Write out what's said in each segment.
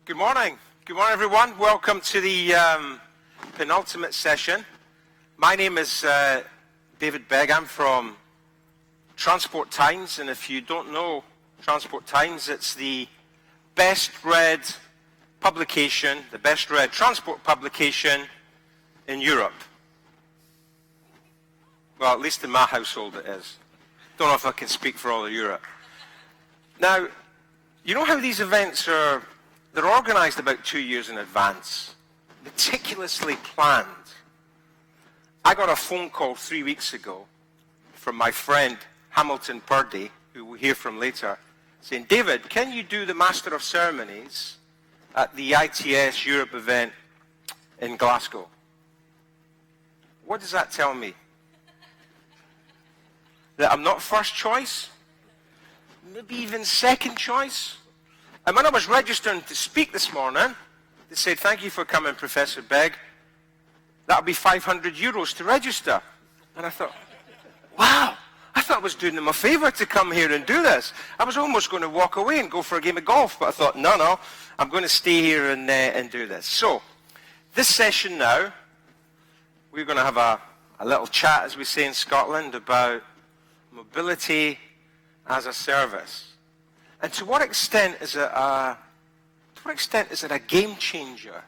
Good morning. Good morning, everyone. Welcome to the penultimate session. My name is David Begg. I'm from Transport Times, and if you don't know Transport Times, it's the best read publication, the best read transport publication in Europe. Well, at least in my household it is. Don't know if I can speak for all of Europe. Now, you know how these events are, they're organized about 2 years in advance, meticulously planned. I got a phone call 3 weeks ago from my friend Hamilton Purdy, who we'll hear from later, saying, David, can you do the Master of Ceremonies at the ITS Europe event in Glasgow? What does that tell me? That I'm not first choice? Maybe even second choice? And when I was registering to speak this morning, they said, thank you for coming, Professor Begg. That'll be €500 to register. And I thought, wow, I thought I was doing them a favor to come here and do this. I was almost going to walk away and go for a game of golf, but I thought, no, I'm going to stay here and do this. So, this session now, we're going to have a little chat, as we say in Scotland, about mobility as a service. And to what extent is it a game changer?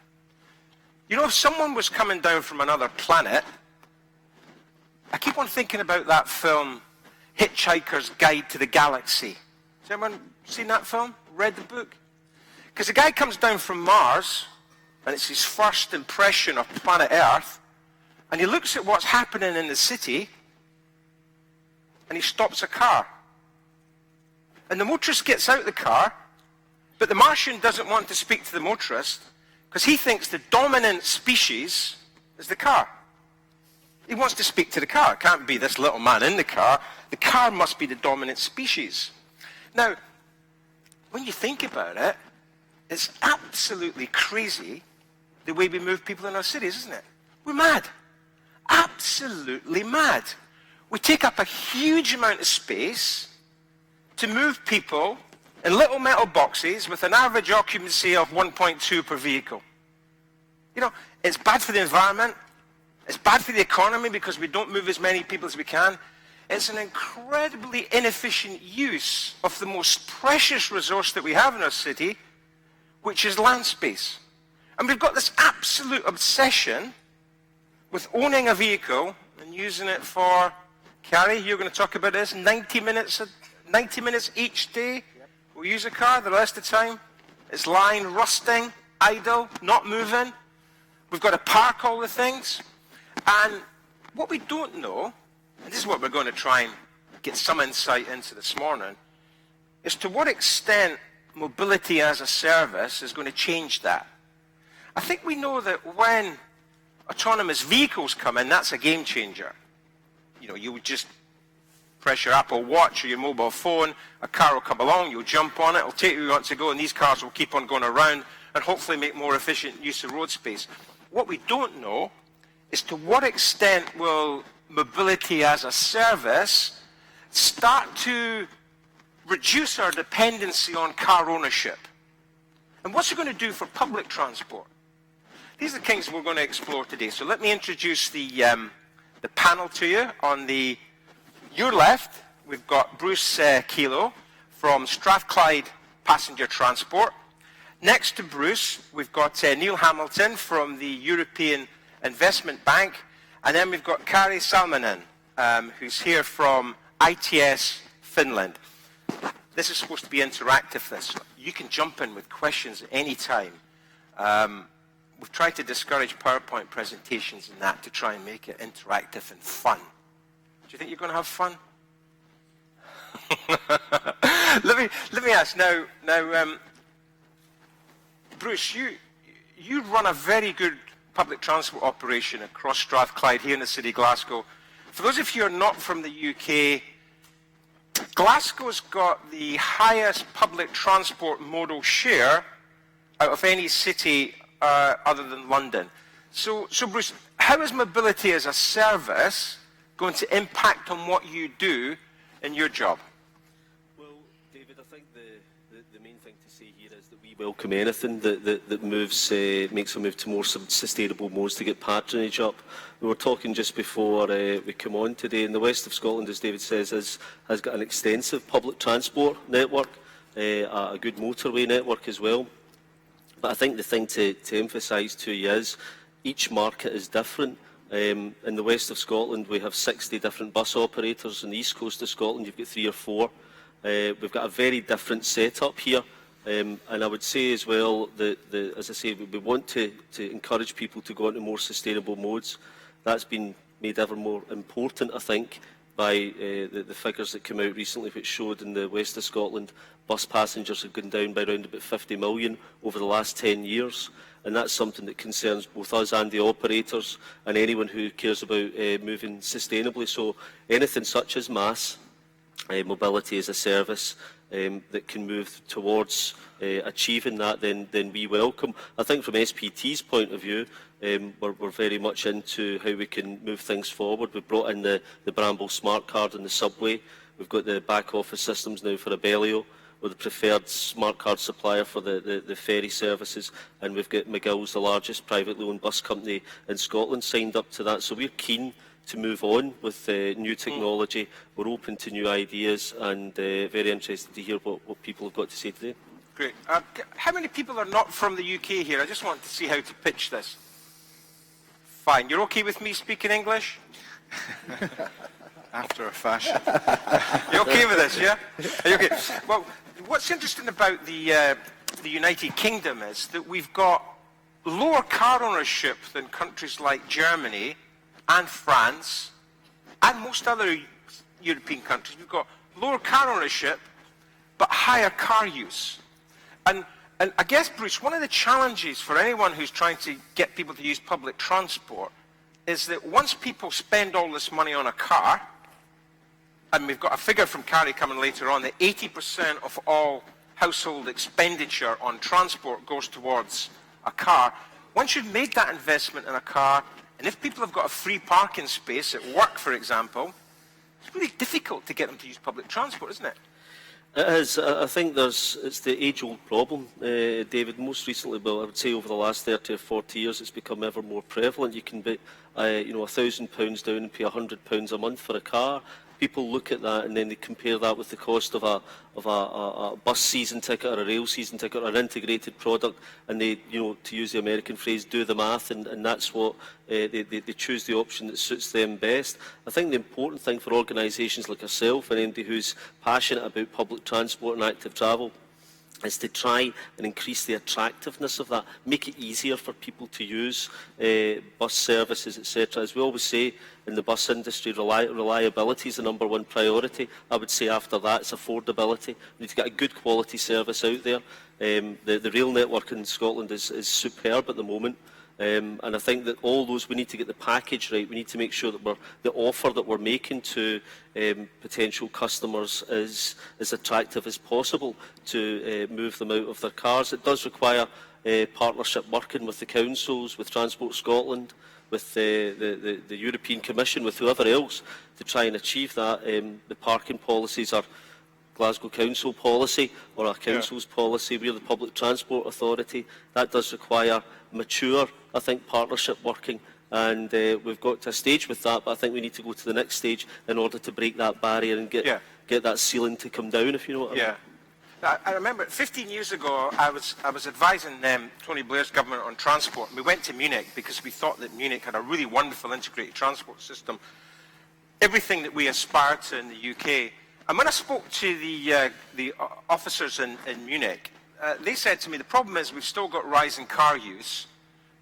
You know, if someone was coming down from another planet, I keep on thinking about that film, Hitchhiker's Guide to the Galaxy. Has anyone seen that film? Read the book? Because the guy comes down from Mars, and it's his first impression of planet Earth, and he looks at what's happening in the city, and he stops a car. And the motorist gets out of the car, but the Martian doesn't want to speak to the motorist because he thinks the dominant species is the car. He wants to speak to the car. It can't be this little man in the car. The car must be the dominant species. Now, when you think about it, it's absolutely crazy the way we move people in our cities, isn't it? We're mad. Absolutely mad. We take up a huge amount of space to move people in little metal boxes with an average occupancy of 1.2 per vehicle. You know, it's bad for the environment. It's bad for the economy because we don't move as many people as we can. It's an incredibly inefficient use of the most precious resource that we have in our city, which is land space. And we've got this absolute obsession with owning a vehicle and using it for, Carrie, you're going to talk about this, 90 minutes each day. We'll use a car. The rest of the time, it's lying, rusting, idle, not moving. We've got to park all the things. And what we don't know, and this is what we're going to try and get some insight into this morning, is to what extent mobility as a service is going to change that. I think we know that when autonomous vehicles come in, that's a game changer. You know, you would just press your Apple Watch or your mobile phone, a car will come along, you'll jump on it, it'll take you where you want to go, and these cars will keep on going around and hopefully make more efficient use of road space. What we don't know is to what extent will mobility as a service start to reduce our dependency on car ownership. And what's it going to do for public transport? These are the things we're going to explore today. So let me introduce the panel to you. On your left, we've got Bruce Kelo from Strathclyde Passenger Transport. Next to Bruce, we've got Neil Hamilton from the European Investment Bank. And then we've got Kari Salminen, who's here from ITS Finland. This is supposed to be interactive, this. You can jump in with questions at any time. We've tried to discourage PowerPoint presentations and that to try and make it interactive and fun. Do you think you're going to have fun? let me ask now. Bruce, you run a very good public transport operation across Strathclyde here in the city of Glasgow. For those of you who are not from the UK, Glasgow's got the highest public transport modal share out of any city other than London. So Bruce, how is mobility as a service going to impact on what you do in your job? Well, David, I think the main thing to say here is that we welcome anything that moves, makes a move to more sustainable modes to get patronage up. We were talking just before we come on today, and the west of Scotland, as David says, has got an extensive public transport network, a good motorway network as well. But I think the thing to emphasise to you is each market is different. In the west of Scotland, we have 60 different bus operators. In the east coast of Scotland, you've got 3 or 4. We've got a very different setup here. And I would say as well that, as I say, we want to encourage people to go into more sustainable modes. That's been made ever more important, I think, by the figures that came out recently, which showed in the west of Scotland, bus passengers have gone down by around about 50 million over the last 10 years. And that's something that concerns both us and the operators and anyone who cares about moving sustainably. So anything such as MaaS, mobility as a service, that can move towards achieving that, then we welcome. I think from SPT's point of view, we're very much into how we can move things forward. We've brought in the Bramble Smart Card in the subway. We've got the back office systems now for Abellio. We're the preferred smart card supplier for the ferry services, and we've got McGill's, the largest privately owned bus company in Scotland, signed up to that. So we're keen to move on with new technology. We're open to new ideas, and very interested to hear what people have got to say today. Great. How many people are not from the UK here? I just want to see how to pitch this. Fine. You're okay with me speaking English? After a fashion. You're okay with this, yeah? Are you okay? Well, what's interesting about the United Kingdom is that we've got lower car ownership than countries like Germany and France and most other European countries. We've got lower car ownership but higher car use. And I guess, Bruce, one of the challenges for anyone who's trying to get people to use public transport is that once people spend all this money on a car, and we've got a figure from Carrie coming later on, that 80% of all household expenditure on transport goes towards a car. Once you've made that investment in a car, and if people have got a free parking space at work, for example, it's really difficult to get them to use public transport, isn't it? It is. I think it's the age-old problem, David. Most recently, well, I would say over the last 30 or 40 years, it's become ever more prevalent. You can be, £1,000 down and pay £100 a month for a car. People look at that and then they compare that with the cost of a bus season ticket or a rail season ticket or an integrated product, and they, to use the American phrase, do the math, and that's what they choose the option that suits them best. I think the important thing for organisations like yourself and anybody who's passionate about public transport and active travel is to try and increase the attractiveness of that, make it easier for people to use bus services, etc. As we always say in the bus industry, reliability is the #1 priority. I would say after that it's affordability. We need to get a good quality service out there. The rail network in Scotland is superb at the moment. And I think that all those, we need to get the package right. We need to make sure that the offer that we're making to potential customers is as attractive as possible to move them out of their cars. It does require partnership working with the councils, with Transport Scotland, with the European Commission, with whoever else to try and achieve that. The parking policies are Glasgow Council policy or our council's policy. We're the Public Transport Authority. That does require mature, I think, partnership working, and we've got to a stage with that, but I think we need to go to the next stage in order to break that barrier and get that ceiling to come down, if you know what I mean. I remember 15 years ago I was advising Tony Blair's government on transport, and we went to Munich because we thought that Munich had a really wonderful integrated transport system, everything that we aspire to in the UK. And when I spoke to the officers in Munich, they said to me, the problem is we've still got rising car use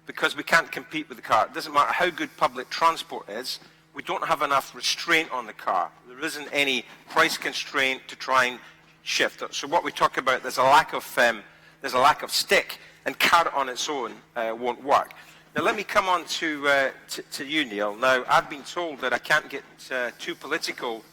because we can't compete with the car. It doesn't matter how good public transport is, we don't have enough restraint on the car. There isn't any price constraint to try and shift it. So what we talk about, there's a lack of stick, and carrot on its own won't work. Now let me come on to you, Neil. Now I've been told that I can't get too political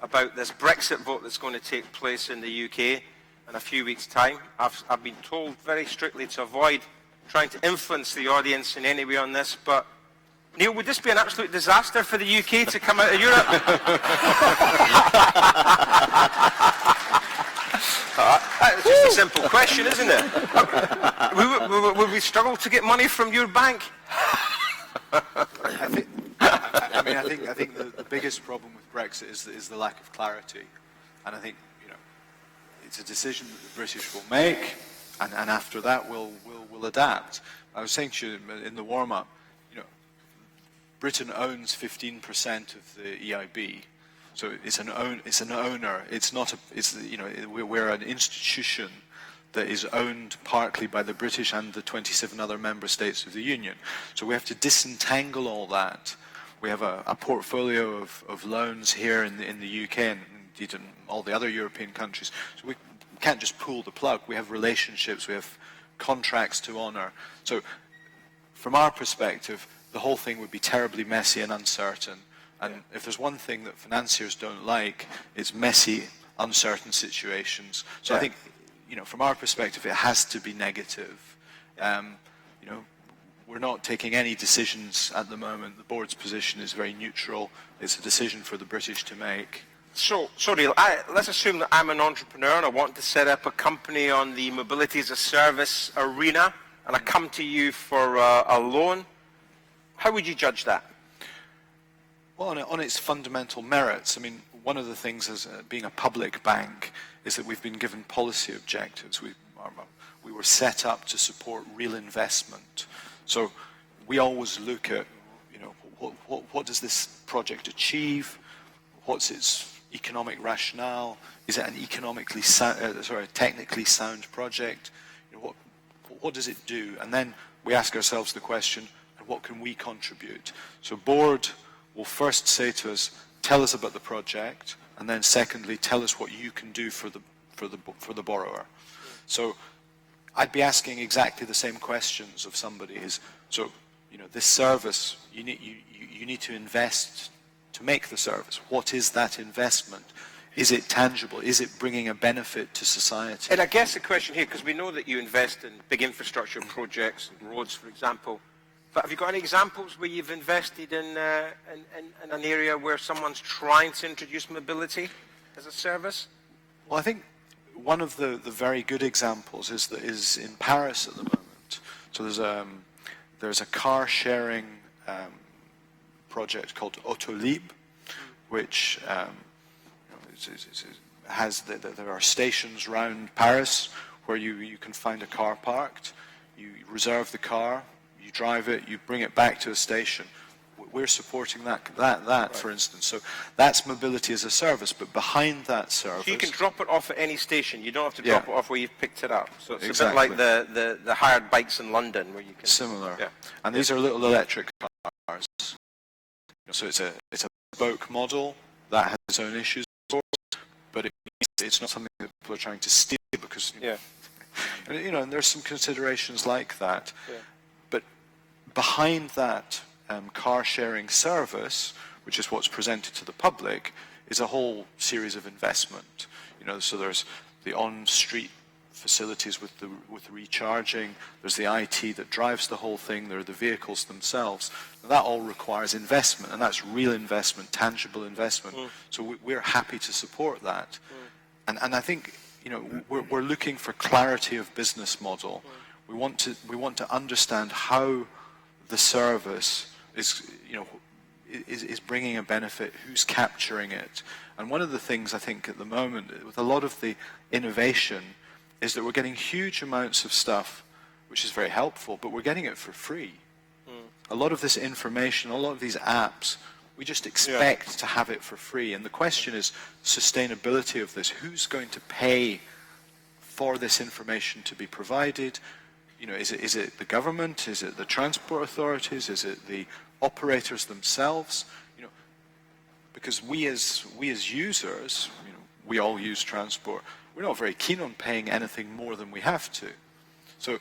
about this Brexit vote that's going to take place in the UK in a few weeks' time. I've been told very strictly to avoid trying to influence the audience in any way on this, but Neil, would this be an absolute disaster for the UK to come out of Europe? simple question, isn't it? Will we struggle to get money from your bank? I think the biggest problem with Brexit is the lack of clarity, and I think it's a decision that the British will make, and after that we'll adapt. I was saying to you in the warm-up, Britain owns 15% of the EIB, so it's an owner. It's not we're an institution that is owned partly by the British and the 27 other member states of the Union. So we have to disentangle all that. We have a portfolio of loans here in the UK and indeed in all the other European countries. So we can't just pull the plug. We have relationships, we have contracts to honour. So from our perspective, the whole thing would be terribly messy and uncertain. And if there's one thing that financiers don't like, it's messy, uncertain situations. So I think, from our perspective, it has to be negative. We're not taking any decisions at the moment. The board's position is very neutral. It's a decision for the British to make. So, sorry, let's assume that I'm an entrepreneur and I want to set up a company on the mobility as a service arena, and I come to you for a loan. How would you judge that? Well, on its fundamental merits, I mean, one of the things as being a public bank is that we've been given policy objectives. We were set up to support real investment. So we always look at, what does this project achieve? What's its economic rationale? Is it an economically technically sound project? What does it do? And then we ask ourselves the question, what can we contribute? So board will first say to us, tell us about the project, and then secondly, tell us what you can do for the borrower. So I'd be asking exactly the same questions of somebody. This service, you need to invest to make the service. What is that investment? Is it tangible? Is it bringing a benefit to society? And I guess the question here, because we know that you invest in big infrastructure projects, roads, for example, but have you got any examples where you've invested in an area where someone's trying to introduce mobility as a service? Well, I think one of the very good examples is in Paris at the moment. So there's a car sharing project called Autolib, which there are stations around Paris where you can find a car parked. You reserve the car, you drive it, you bring it back to a station. We're supporting that right. For instance. So that's mobility as a service, but behind that service... So you can drop it off at any station. You don't have to drop it off where you've picked it up. So it's exactly. a bit like the hired bikes in London where you can... Similar. Yeah. And these are little electric cars. So it's a bespoke model that has its own issues, but it's not something that people are trying to steal because... and there's some considerations like that. Yeah. But behind that car-sharing service, which is what's presented to the public, is a whole series of investment. So there's the on-street facilities with the recharging. There's the IT that drives the whole thing. There are the vehicles themselves. Now, that all requires investment, and that's real investment, tangible investment. So we're happy to support that. And I think we're looking for clarity of business model. We want to understand how the service is bringing a benefit, who's capturing it. And one of the things I think at the moment, with a lot of the innovation, is that we're getting huge amounts of stuff, which is very helpful, but we're getting it for free. A lot of this information, a lot of these apps, we just expect to have it for free. And the question is sustainability of this. Who's going to pay for this information to be provided? Is it the government? Is it the transport authorities? Is it the operators themselves? Because we as users, we all use transport. We're not very keen on paying anything more than we have to. So,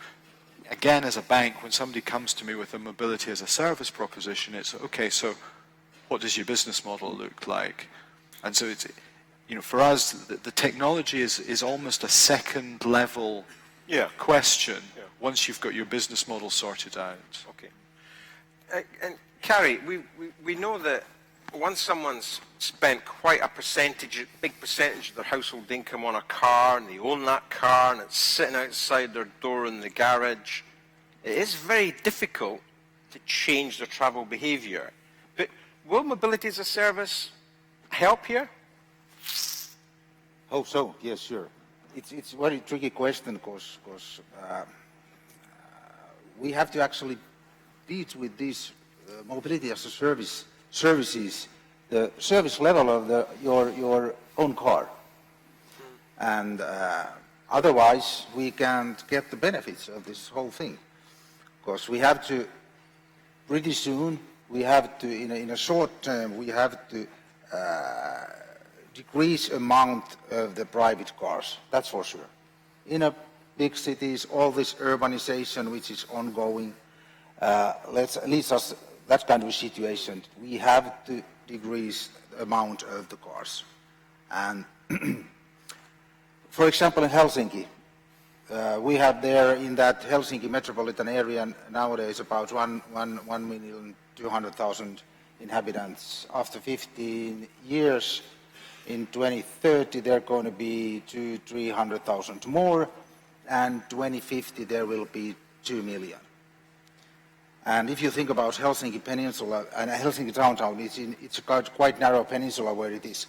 again, as a bank, when somebody comes to me with a mobility as a service proposition, it's okay. So, what does your business model look like? And so, it's for us, the technology is almost a second level question. Once you've got your business model sorted out. Okay. And Carrie, we know that once someone's spent quite a big percentage of their household income on a car, and they own that car, and it's sitting outside their door in the garage, it is very difficult to change their travel behavior. But will mobility as a service help here? Hope so. Yes, sure. It's a very tricky question because we have to actually deal with these mobility as a services, the service level of your own car, and otherwise we can't get the benefits of this whole thing. Because we have to pretty soon, we have to in a short term we have to decrease amount of the private cars, that's for sure. In a big cities, all this urbanization which is ongoing, leads us that kind of a situation. We have to decrease the amount of the cars. And for example, in Helsinki, we have there in that Helsinki metropolitan area nowadays about 1,200,000 inhabitants. After 15 years, in 2030, there are going to be 200,000-300,000 more, and 2050 there will be 2 million. And if you think about Helsinki Peninsula and Helsinki downtown, it's a quite narrow peninsula where it is.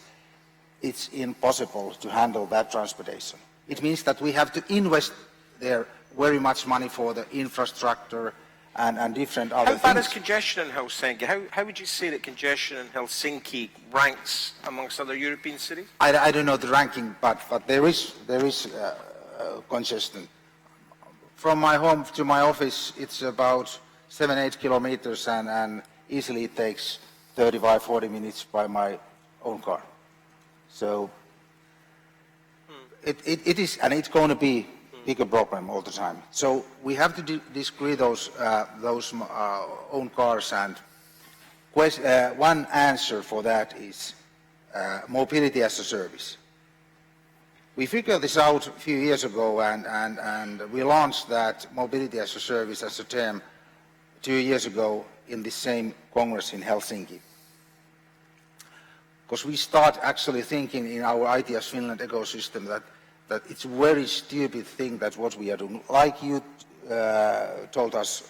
It's impossible to handle that transportation. It means that we have to invest there very much money for the infrastructure and different other things. How bad is congestion in Helsinki? How would you say that congestion in Helsinki ranks amongst other European cities? I don't know the ranking, but there is congestion. From my home to my office, it's about 7-8 kilometers, and easily it takes 35-40 minutes by my own car. So it is, and it's going to be bigger problem all the time. So we have to decrease those own cars, and one answer for that is mobility as a service. We figured this out a few years ago, and we launched that mobility as a service as a term 2 years ago in the same Congress in Helsinki. Because we start actually thinking in our ITS Finland ecosystem that it's a very stupid thing that what we are doing, like you told us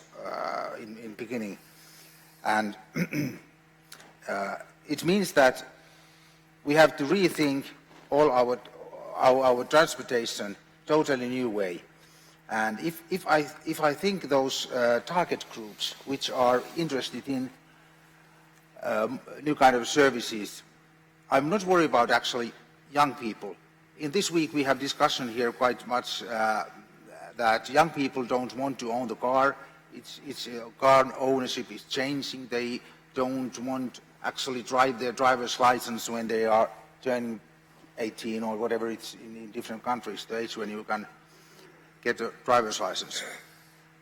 in beginning. And it means that we have to rethink all our transportation totally new way. And if I think those target groups which are interested in new kind of services, I'm not worried about actually young people. In this week we have discussion here quite much that young people don't want to own the car. Car ownership is changing. They don't want actually drive their driver's license when they are turning 18 or whatever it's in different countries, the age when you can get a driver's license.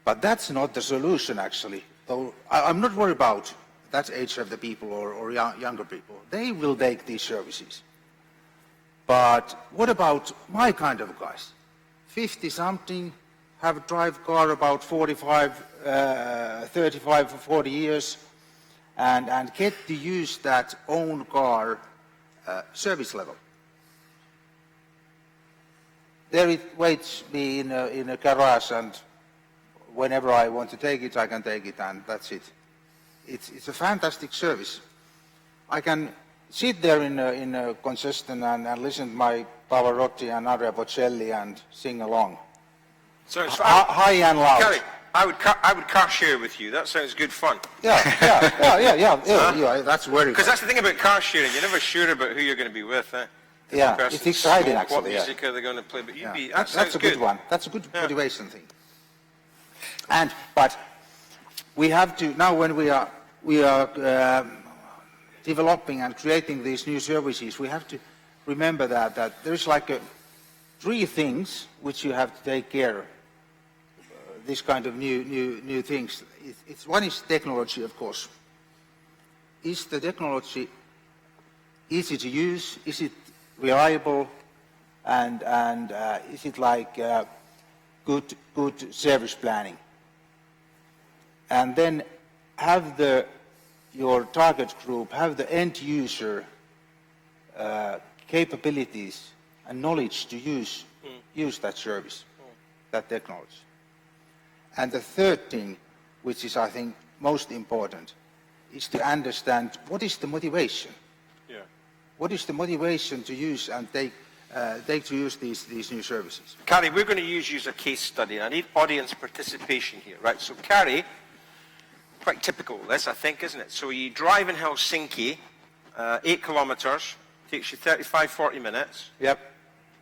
But that's not the solution actually. So I'm not worried about that age of the people or younger people. They will take these services. But what about my kind of guys? 50-something, have a drive car about 35 or 40 years, and get to use that own car service level. There it waits me in a garage, and whenever I want to take it, I can take it, and that's it. It's a fantastic service. I can sit there in a congestion and listen to my Pavarotti and Andrea Bocelli and sing along. So High and loud. Kelly, I would car share with you. That sounds good fun. Yeah, that's very Because good. that's the thing about car sharing. You're never sure about who you're going to be with. Yeah, Person it's exciting smoke, actually. What music are they going to play? But you'd be, that That's sounds a good one. That's a good motivation thing. But we have to now, when we are developing and creating these new services, we have to remember that there's like three things which you have to take care of. This kind of new things. One is technology, of course. Is the technology easy to use? Is it reliable? And is it like good service planning? And then have your target group, have the end user capabilities and knowledge to use that service, that technology. And the third thing, which is I think most important, is to understand what is the motivation. Yeah. What is the motivation to use and take to use these new services? Kari, we're going to use you as a case study. I need audience participation here, right? So Kari, quite typical of this, I think, isn't it? So you drive in Helsinki, 8 kilometers, takes you 35, 40 minutes. Yep.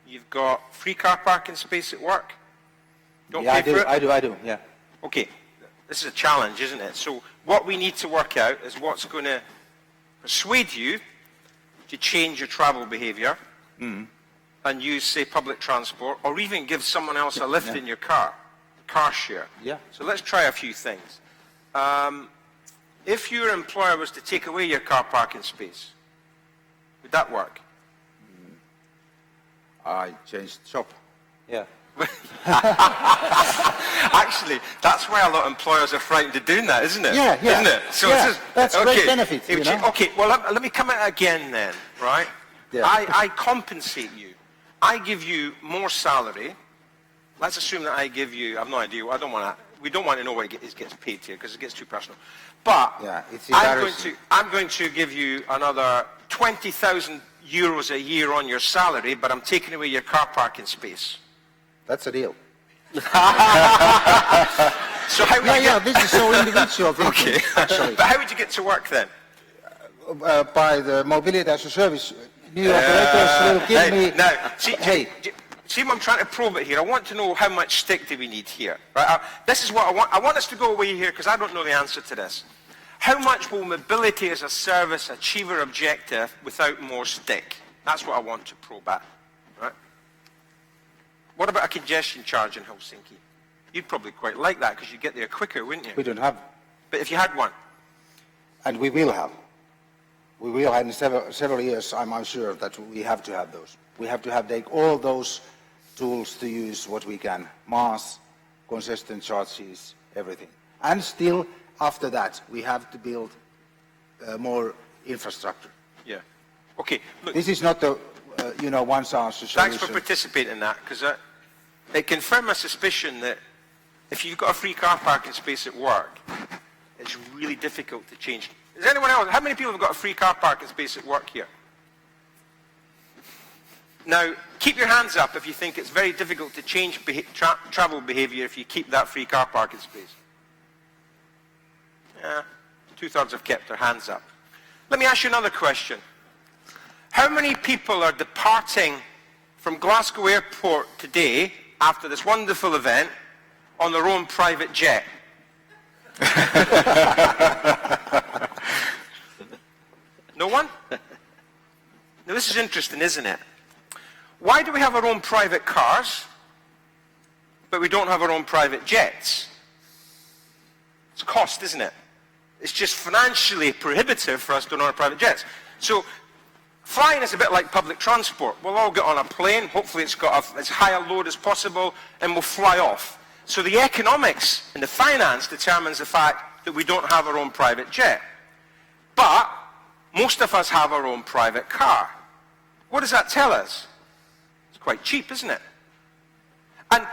You've got free car parking space at work. Don't Yeah, pay for it? I do, yeah. Okay, this is a challenge, isn't it? So what we need to work out is what's going to persuade you to change your travel behavior and use, say, public transport, or even give someone else a lift in your car share. Yeah. So let's try a few things. If your employer was to take away your car parking space, would that work? I changed job. Yeah. Actually, that's why a lot of employers are frightened of doing that, isn't it? Yeah, yeah. Isn't it? So Yeah, this is, that's a great benefit, you know? Okay, well, let me come at it again then, right? Yeah. I compensate you. I give you more salary. Let's assume that I give you, I have no idea, we don't want to know what it gets paid here because it gets too personal. But Yeah, it's I'm going to give you another 20,000 euros a year on your salary, but I'm taking away your car parking space. That's a deal. So how would you get... this is so individual thinking, Okay. actually. But how would you get to work then? By the mobility as a service, new operators will give me... Now, see what I'm trying to probe it here. I want to know how much stick do we need here. Right? This is what I want. I want us to go away here because I don't know the answer to this. How much will mobility as a service achieve our objective without more stick? That's what I want to probe at. Right? What about a congestion charge in Helsinki? You'd probably quite like that because you'd get there quicker, wouldn't you? We don't have, But if you had one, and we will have. We will have in several years, I'm sure that we have to have those. We have to take all those tools to use what we can, mass, congestion charges, everything. And still, after that, we have to build more infrastructure. yeah. Okay, look, This is not the, one-size solution. thanks for participating in that because it confirmed my suspicion that if you've got a free car parking space at work, it's really difficult to change. Is anyone else? How many people have got a free car parking space at work here? Now, keep your hands up if you think it's very difficult to change travel behavior if you keep that free car parking space. Yeah, 2/3 have kept their hands up. Let me ask you another question. How many people are departing from Glasgow Airport today after this wonderful event on their own private jet? No one? Now this is interesting, isn't it? Why do we have our own private cars, but we don't have our own private jets? It's cost, isn't it? It's just financially prohibitive for us to own our private jets. So flying is a bit like public transport. We'll all get on a plane, hopefully it's got as high a load as possible, and we'll fly off. So the economics and the finance determines the fact that we don't have our own private jet. But most of us have our own private car. What does that tell us? It's quite cheap, isn't it? And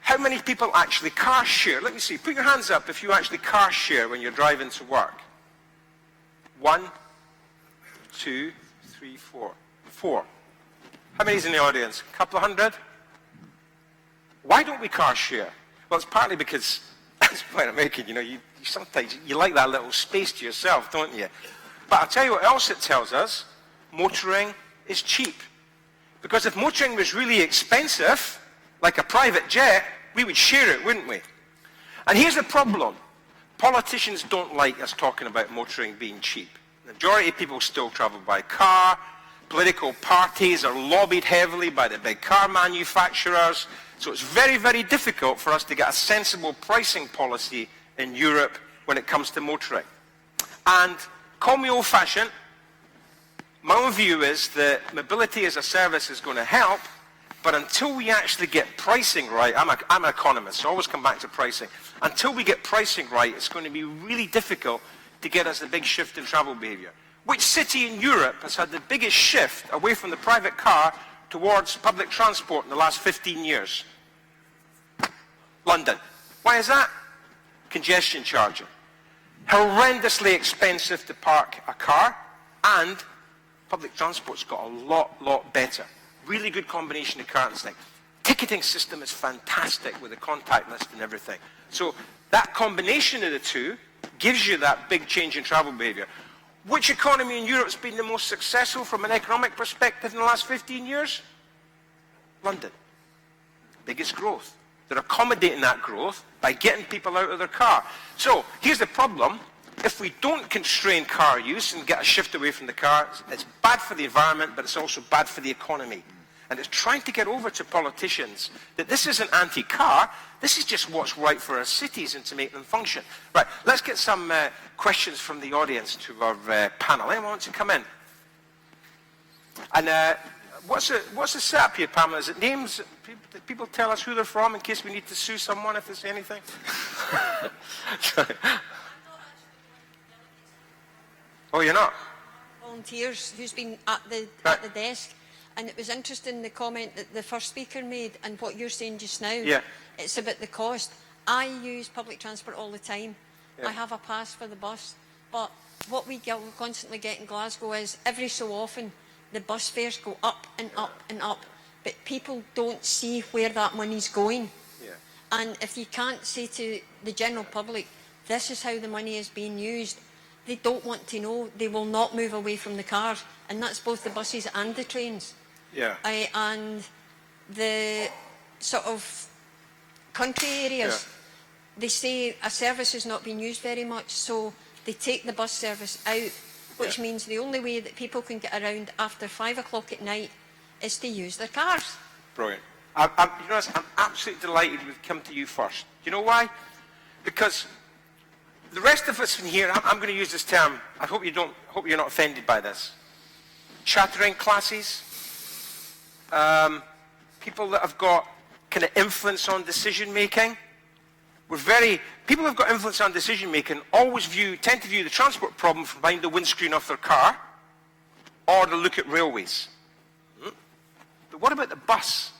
how many people actually car share? Let me see. Put your hands up if you actually car share when you're driving to work. 1, 2, 3, 4. 4. How many's in the audience? A couple of hundred? Why don't we car share? Well, it's partly because, as a point I'm making, you sometimes you like that little space to yourself, don't you? But I'll tell you what else it tells us. Motoring is cheap. Because if motoring was really expensive, like a private jet, we would share it, wouldn't we? And here's the problem. Politicians don't like us talking about motoring being cheap. The majority of people still travel by car. Political parties are lobbied heavily by the big car manufacturers. So it's very, very difficult for us to get a sensible pricing policy in Europe when it comes to motoring. And call me old-fashioned, my own view is that mobility as a service is going to help, but until we actually get pricing right, I'm an economist, so I always come back to pricing. Until we get pricing right, it's going to be really difficult to get us a big shift in travel behavior. Which city in Europe has had the biggest shift away from the private car towards public transport in the last 15 years? London. Why is that? Congestion charging. Horrendously expensive to park a car, and public transport's got a lot better. Really good combination of car and thing. Ticketing system is fantastic with the contact list and everything. So that combination of the two gives you that big change in travel behaviour. Which economy in Europe has been the most successful from an economic perspective in the last 15 years? London. Biggest growth. They're accommodating that growth by getting people out of their car. So here's the problem. If we don't constrain car use and get a shift away from the car, it's bad for the environment, but it's also bad for the economy. And it's trying to get over to politicians that this isn't anti-car, this is just what's right for our cities and to make them function. Right, let's get some questions from the audience to our panel. Anyone want to come in? And what's the setup here, Pamela? Is it names? Did people tell us who they're from in case we need to sue someone if there's anything? Oh, you're not? Volunteers who's been at the desk. And it was interesting the comment that the first speaker made and what you're saying just now. Yeah. It's about the cost. I use public transport all the time. Yeah. I have a pass for the bus. But what we constantly get in Glasgow is every so often the bus fares go up and up and up. But people don't see where that money's going. Yeah. And if you can't say to the general public, this is how the money is being used, they don't want to know. They will not move away from the cars. And that's both the buses and the trains. Yeah. And the sort of country areas, they say a service is not being used very much, so they take the bus service out, which means the only way that people can get around after 5 o'clock at night is to use their cars. Brilliant. You know, I'm absolutely delighted we've come to you first. Do you know why? Because the rest of us in here, I'm going to use this term. I hope you're not offended by this. Chattering classes. People that have got kind of influence on decision making. People who've got influence on decision making always tend to view the transport problem from behind the windscreen of their car, or to look at railways. But what about the bus?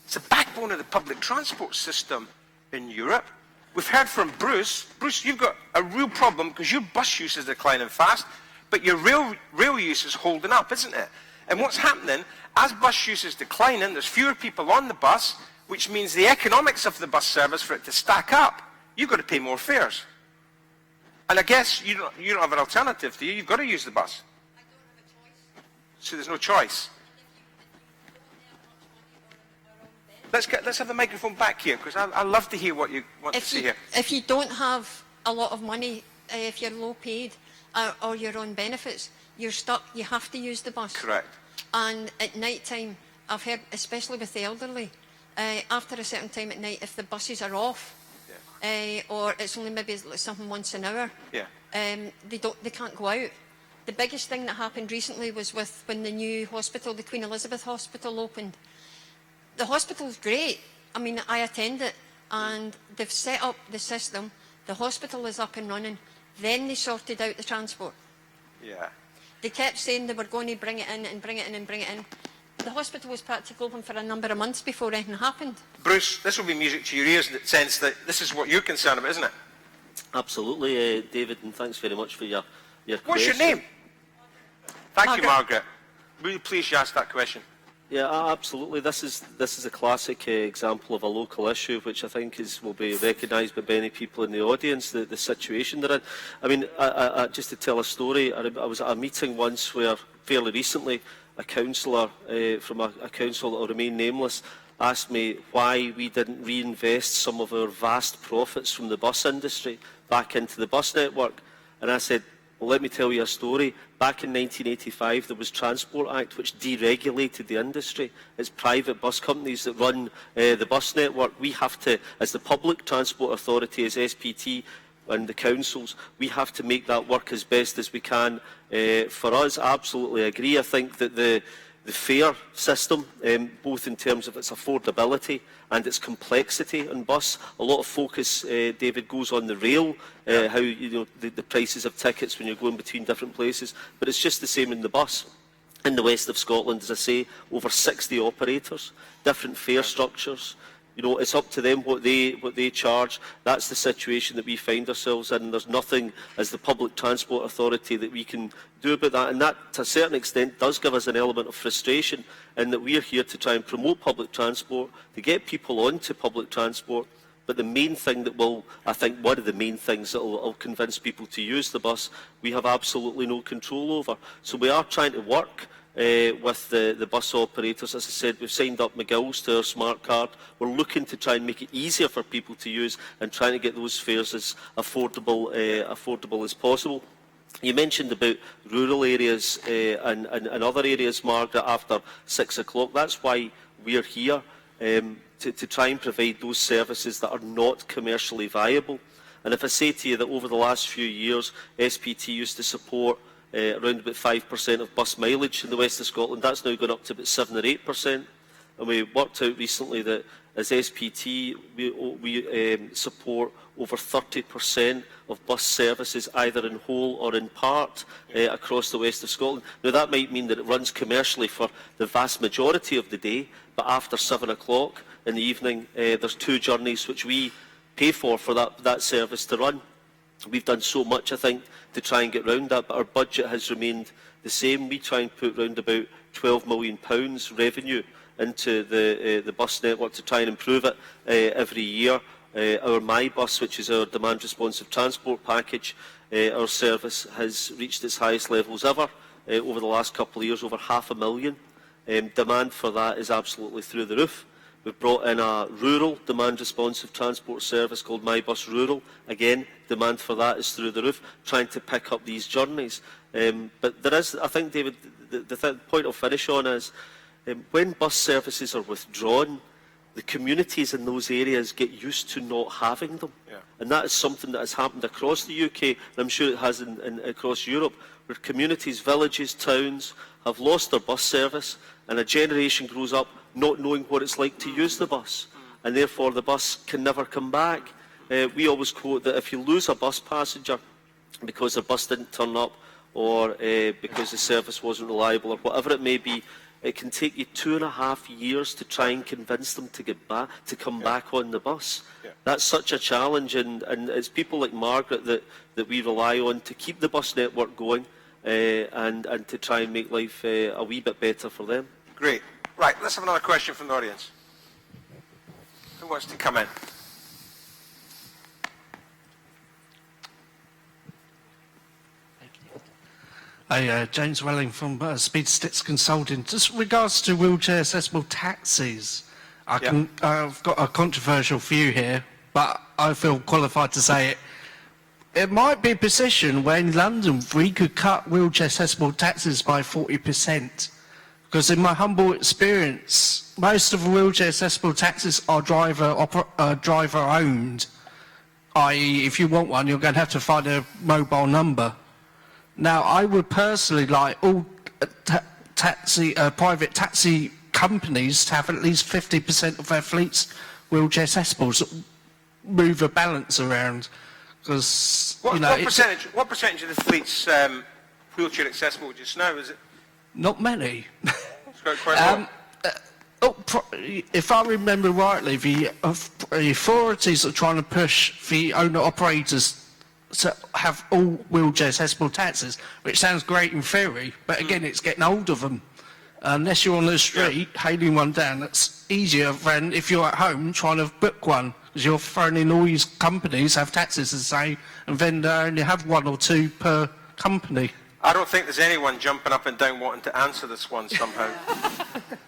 It's the backbone of the public transport system in Europe. We've heard from Bruce. Bruce, you've got a real problem because your bus use is declining fast, but your rail use is holding up, isn't it? And what's happening, as bus use is declining, there's fewer people on the bus, which means the economics of the bus service, for it to stack up, you've got to pay more fares. And I guess you don't have an alternative, do you? You've got to use the bus. I don't have a choice. So there's no choice. Let's have the microphone back here, because I love to hear what you want to say here. If you don't have a lot of money, if you're low paid or you're on benefits, you're stuck. You have to use the bus. Correct. And at night time, I've heard, especially with the elderly, after a certain time at night, if the buses are off, or it's only maybe something once an hour, they can't go out. The biggest thing that happened recently was when the new hospital, the Queen Elizabeth Hospital, opened. The hospital's great. I mean, I attend it, and they've set up the system. The hospital is up and running. Then they sorted out the transport. Yeah. They kept saying they were going to bring it in and bring it in and bring it in. The hospital was practically open for a number of months before anything happened. Bruce, this will be music to your ears in the sense that this is what you're concerned about, isn't it? Absolutely, David, and thanks very much for your What's question. your name? Thank Margaret. you, Margaret. Really pleased you asked that question. Yeah, absolutely. This is a classic example of a local issue, which I think will be recognised by many people in the audience. The situation they're in. I mean, just to tell a story, I was at a meeting once where fairly recently a councillor from a council that will remain nameless asked me why we didn't reinvest some of our vast profits from the bus industry back into the bus network, and I said, well, let me tell you a story. Back in 1985, there was Transport Act, which deregulated the industry. It's private bus companies that run the bus network. We have to, as the public transport authority, as SPT and the councils, we have to make that work as best as we can. For us, I absolutely agree. I think that the fare system, both in terms of its affordability and its complexity on bus. A lot of focus, David, goes on the rail, how the prices of tickets when you're going between different places, but it's just the same in the bus. In the west of Scotland, as I say, over 60 operators, different fare structures. It's up to them what they charge. That's the situation that we find ourselves in. There's nothing as the Public Transport Authority that we can do about that. And that, to a certain extent, does give us an element of frustration in that we're here to try and promote public transport, to get people onto public transport. But the main thing that will, I think, one of the main things that will convince people to use the bus, we have absolutely no control over. So we are trying to work with the bus operators. As I said, we've signed up McGill's to our smart card. We're looking to try and make it easier for people to use and trying to get those fares as affordable as possible. You mentioned about rural areas and other areas, Margaret, after 6 o'clock. That's why we're here, to try and provide those services that are not commercially viable. And if I say to you that over the last few years, SPT used to support around about 5% of bus mileage in the west of Scotland, that's now gone up to about 7 or 8%. And we worked out recently that as SPT, we support over 30% of bus services, either in whole or in part, across the west of Scotland. Now, that might mean that it runs commercially for the vast majority of the day, but after 7 o'clock in the evening, there's 2 journeys which we pay for that service to run. We've done so much, I think, to try and get round that, but our budget has remained the same. We try and put round about £12 million revenue into the bus network to try and improve it every year. Our MyBus, which is our demand responsive transport package, our service has reached its highest levels ever over the last couple of years, over 500,000. Demand for that is absolutely through the roof. We've brought in a rural demand responsive transport service called MyBus Rural. Again, demand for that is through the roof, trying to pick up these journeys. But there is, I think, David, the point I'll finish on is, when bus services are withdrawn, the communities in those areas get used to not having them. Yeah. And that is something that has happened across the UK, and I'm sure it has across Europe, where communities, villages, towns have lost their bus service, and a generation grows up not knowing what it's like to use the bus, and therefore the bus can never come back. We always quote that if you lose a bus passenger because the bus didn't turn up, or because the service wasn't reliable, or whatever it may be, it can take you 2.5 years to try and convince them to get back, to come back on the bus. Yeah. That's such a challenge, and it's people like Margaret that we rely on to keep the bus network going, and to try and make life a wee bit better for them. Great. Right, let's have another question from the audience. Who wants to come in? Hi, James Welling from Speed Sticks Consulting. Just regards to wheelchair accessible taxis, I've got a controversial view here, but I feel qualified to say it. It might be a position where in London we could cut wheelchair accessible taxis by 40%. Because in my humble experience, most of the wheelchair accessible taxis are driver owned. I.e., if you want one, you're going to have to find a mobile number. Now, I would personally like all private taxi companies to have at least 50% of their fleets wheelchair accessible, so move a balance around. Because what percentage of the fleet's wheelchair accessible just now? Is it? Not many. It's quite if I remember rightly, the authorities are trying to push the owner-operators to have all wheelchair accessible taxis, which sounds great in theory, but again, it's getting hold of them. Unless you're on the street hailing one down, that's easier than if you're at home trying to book one, because you're throwing in all these companies have taxis to say, and then they only have 1 or 2 per company. I don't think there's anyone jumping up and down wanting to answer this one somehow.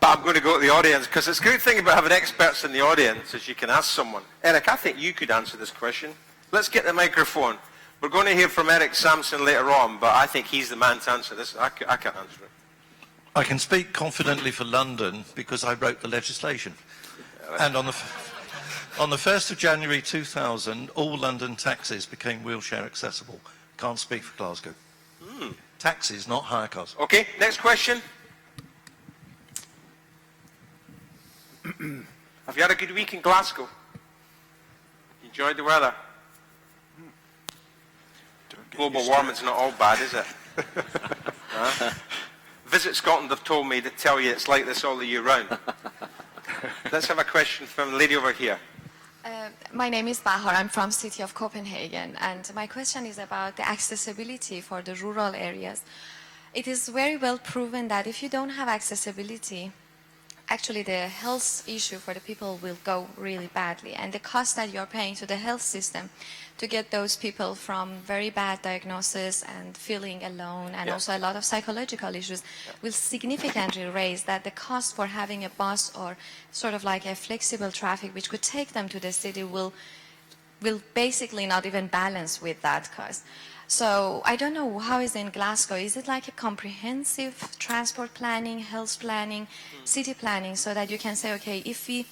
But I'm going to go to the audience, because it's a good thing about having experts in the audience is you can ask someone. Eric, I think you could answer this question. Let's get the microphone. We're going to hear from Eric Sampson later on, but I think he's the man to answer this. I can't answer it. I can speak confidently for London because I wrote the legislation. And on the 1st of January 2000, all London taxis became wheelchair accessible. Can't speak for Glasgow. Taxis, not hire cars. Okay, next question. Have you had a good week in Glasgow? Enjoyed the weather? Global warming's not all bad, is it? Huh? Visit Scotland have told me to tell you it's like this all the year round. Let's have a question from the lady over here. My name is Bahar. I'm from city of Copenhagen, and my question is about the accessibility for the rural areas. It is very well proven that if you don't have accessibility, actually the health issue for the people will go really badly, and the cost that you're paying to the health system to get those people from very bad diagnosis and feeling alone, and also a lot of psychological issues, will significantly raise that the cost for having a bus or sort of like a flexible traffic which could take them to the city will basically not even balance with that cost. So I don't know how is it in Glasgow. Is it like a comprehensive transport planning, health planning, city planning, so that you can say, okay, if we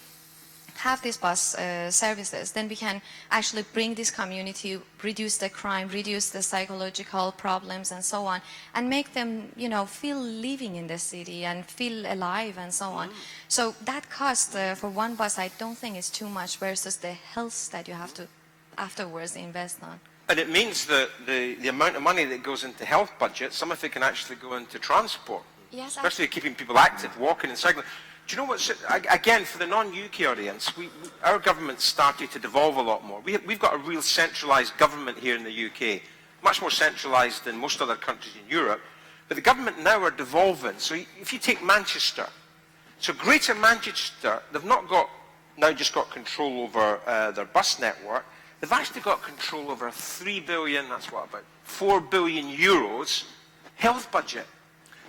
have these bus services, then we can actually bring this community, reduce the crime, reduce the psychological problems and so on, and make them, you know, feel living in the city and feel alive and so on. So that cost for one bus, I don't think is too much versus the health that you have to afterwards invest on. And it means that the amount of money that goes into health budget, some of it can actually go into transport. Yes, especially keeping people active, walking and cycling. Do you know what, again, for the non-UK audience, our government started to devolve a lot more. We've got a real centralised government here in the UK, much more centralised than most other countries in Europe. But the government now are devolving. So if you take Manchester, so Greater Manchester, they've not got, now just got control over their bus network. They've actually got control over 3 billion, that's what, about 4 billion euros health budget.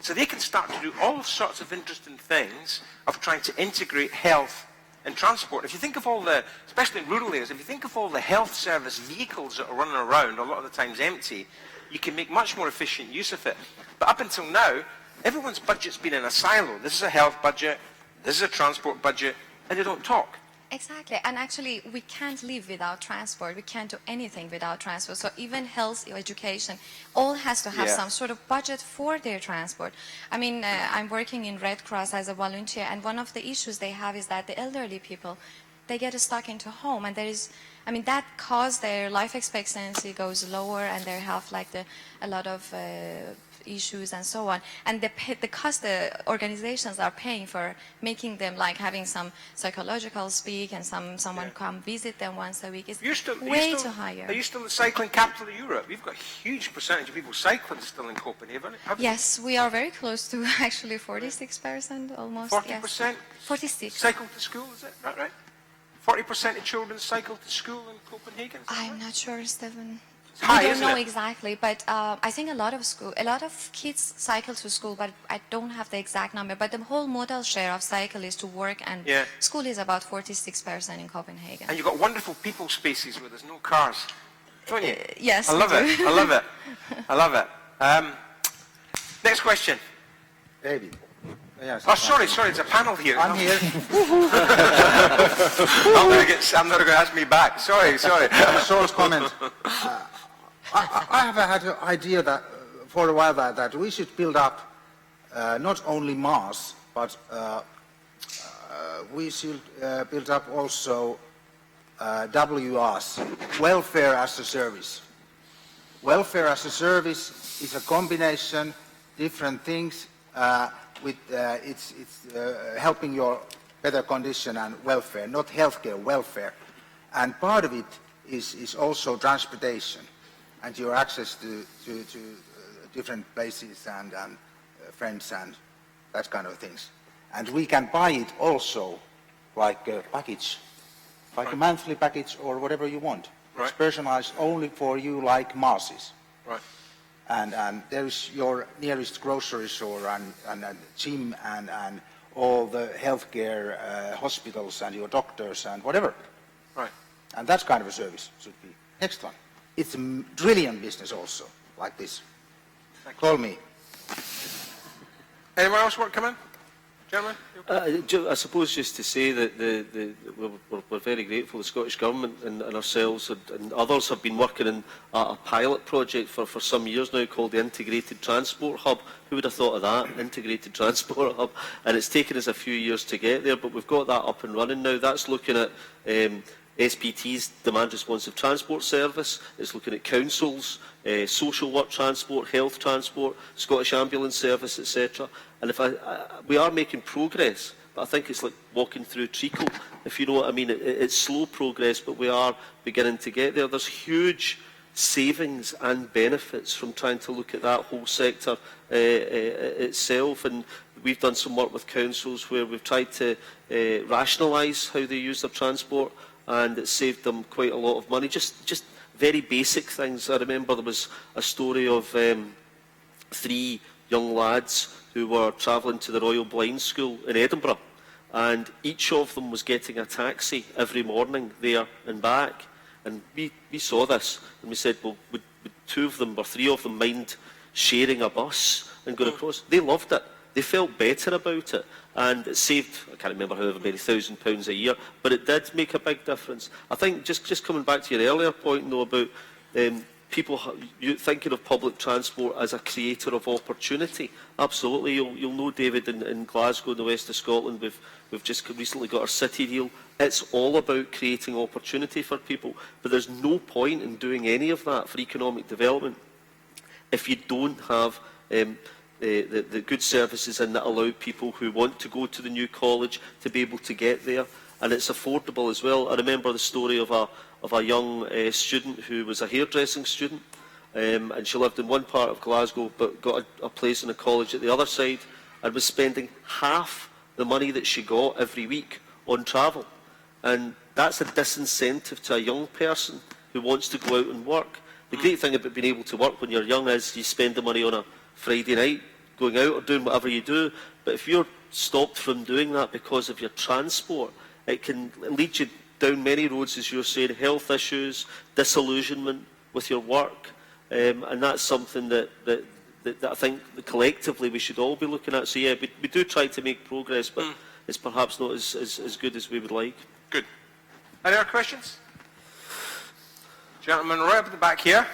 So they can start to do all sorts of interesting things of trying to integrate health and transport. If you think of all the, especially in rural areas, if you think of all the health service vehicles that are running around, a lot of the times empty, you can make much more efficient use of it. But up until now, everyone's budget's been in a silo. This is a health budget, this is a transport budget, and they don't talk. Exactly, and actually we can't live without transport. We can't do anything without transport. So even health, education, all has to have some sort of budget for their transport. I mean, I'm working in Red Cross as a volunteer, and one of the issues they have is that the elderly people, they get stuck into home, and there is, I mean, that cause their life expectancy goes lower, and they have like a lot of issues and so on, and the cost the organizations are paying for making them like having some psychological speak and someone come visit them once a week is way too higher. Are you still the cycling capital of Europe? We've got a huge percentage of people cycling still in Copenhagen. Yes, we are very close to actually 46% almost. 40%? Yes. 46. Cycle to school, is it? Right? 40% of children cycle to school in Copenhagen? I'm not sure, Stephen. High, I don't isn't know it? exactly, but I think a lot of kids cycle to school, but I don't have the exact number. But the whole modal share of cycle is to work, and school is about 46% in Copenhagen. And you've got wonderful people spaces where there's no cars, don't you? Yes, I love it. I love it. I love it. Next question. David. Yes, oh, sorry, it's a panel here. I'm here. I'm not going to ask me back. Sorry. A short comment. I have had an idea that for a while that we should build up not only MAS, but we should build up also WRs, welfare as a service. Welfare as a service is a combination, different things, with it's helping your better condition and welfare, not healthcare, welfare. And part of it is also transportation and your access to different places and friends and that kind of things. And we can buy it also like a package, like a monthly package or whatever you want. It's personalized only for you like masses. Right. And there is your nearest grocery store and gym and all the healthcare hospitals and your doctors and whatever. Right. And that kind of a service should be. Next one. It's a brilliant business also, like this. Call me. Anyone else want to come in? Gentlemen? I suppose just to say that we're very grateful the Scottish Government and ourselves and others have been working on a pilot project for some years now called the Integrated Transport Hub. Who would have thought of that, Integrated Transport Hub? And it's taken us a few years to get there, but we've got that up and running now. That's looking at SPT's Demand Responsive Transport Service. It's looking at councils, social work transport, health transport, Scottish Ambulance Service, etc. And we are making progress, but I think it's like walking through treacle, if you know what I mean. It's slow progress, but we are beginning to get there. There's huge savings and benefits from trying to look at that whole sector itself. And we've done some work with councils where we've tried to rationalise how they use their transport, and it saved them quite a lot of money. Just very basic things. I remember there was a story of 3 young lads who were travelling to the Royal Blind School in Edinburgh, and each of them was getting a taxi every morning there and back. And we saw this, and we said, well, would 2 of them or 3 of them mind sharing a bus and going across? They loved it. They felt better about it, and it saved, I can't remember however many £1,000 a year, but it did make a big difference. I think, just coming back to your earlier point, though, about people thinking of public transport as a creator of opportunity. Absolutely. You'll know, David, in Glasgow, in the west of Scotland, we've just recently got our city deal. It's all about creating opportunity for people, but there's no point in doing any of that for economic development if you don't have the good services in that allow people who want to go to the new college to be able to get there, and it's affordable as well. I remember the story of a young student who was a hairdressing student, and she lived in one part of Glasgow but got a place in a college at the other side, and was spending half the money that she got every week on travel. And that's a disincentive to a young person who wants to go out and work. The great thing about being able to work when you're young is you spend the money on a Friday night going out or doing whatever you do. But if you're stopped from doing that because of your transport, it can lead you down many roads, as you're saying, health issues, disillusionment with your work. And that's something that I think that collectively we should all be looking at. So yeah, we do try to make progress, but it's perhaps not as good as we would like. Good. Any other questions? Gentlemen, right up at the back here.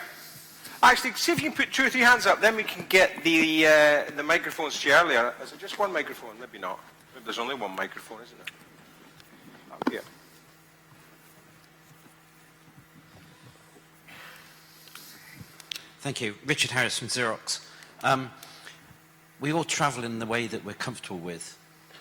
Actually, see if you can put 2 or 3 hands up, then we can get the microphones to you earlier. Is it just one microphone? Maybe not. Maybe there's only one microphone, isn't it? Up here. Thank you. Richard Harris from Xerox. We all travel in the way that we're comfortable with,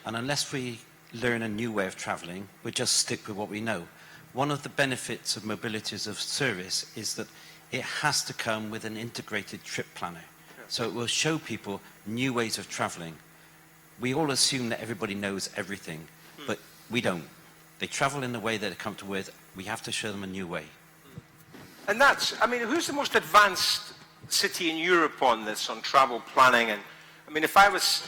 and unless we learn a new way of travelling, we just stick with what we know. One of the benefits of mobility as a service is that it has to come with an integrated trip planner. So it will show people new ways of travelling. We all assume that everybody knows everything, but we don't. They travel in the way that they're comfortable with. We have to show them a new way. And that's, I mean, who's the most advanced city in Europe on this, on travel planning? And I mean, if I was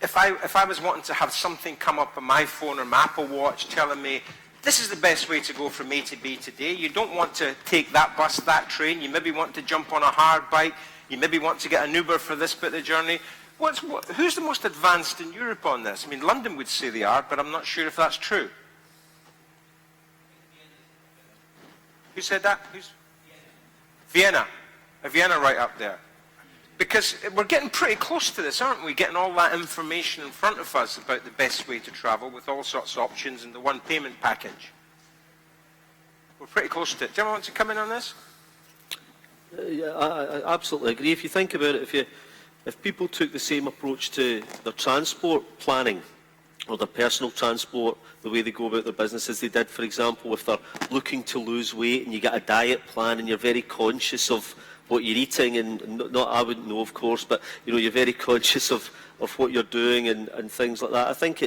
wanting to have something come up on my phone or my Apple Watch telling me this is the best way to go from A to B today, you don't want to take that bus, that train, you maybe want to jump on a hard bike, you maybe want to get an Uber for this bit of the journey. Who's the most advanced in Europe on this? I mean, London would say they are, but I'm not sure if that's true. Who said that? Vienna. Vienna right up there. Because we're getting pretty close to this, aren't we? Getting all that information in front of us about the best way to travel with all sorts of options and the one payment package. We're pretty close to it. Do you want to come in on this? Yeah, I absolutely agree. If you think about it, if people took the same approach to their transport planning or their personal transport, the way they go about their business as they did, for example, if they're looking to lose weight and you get a diet plan and you're very conscious of what you're eating, and not I wouldn't know, of course, but you know, you're very conscious of what you're doing and things like that. I think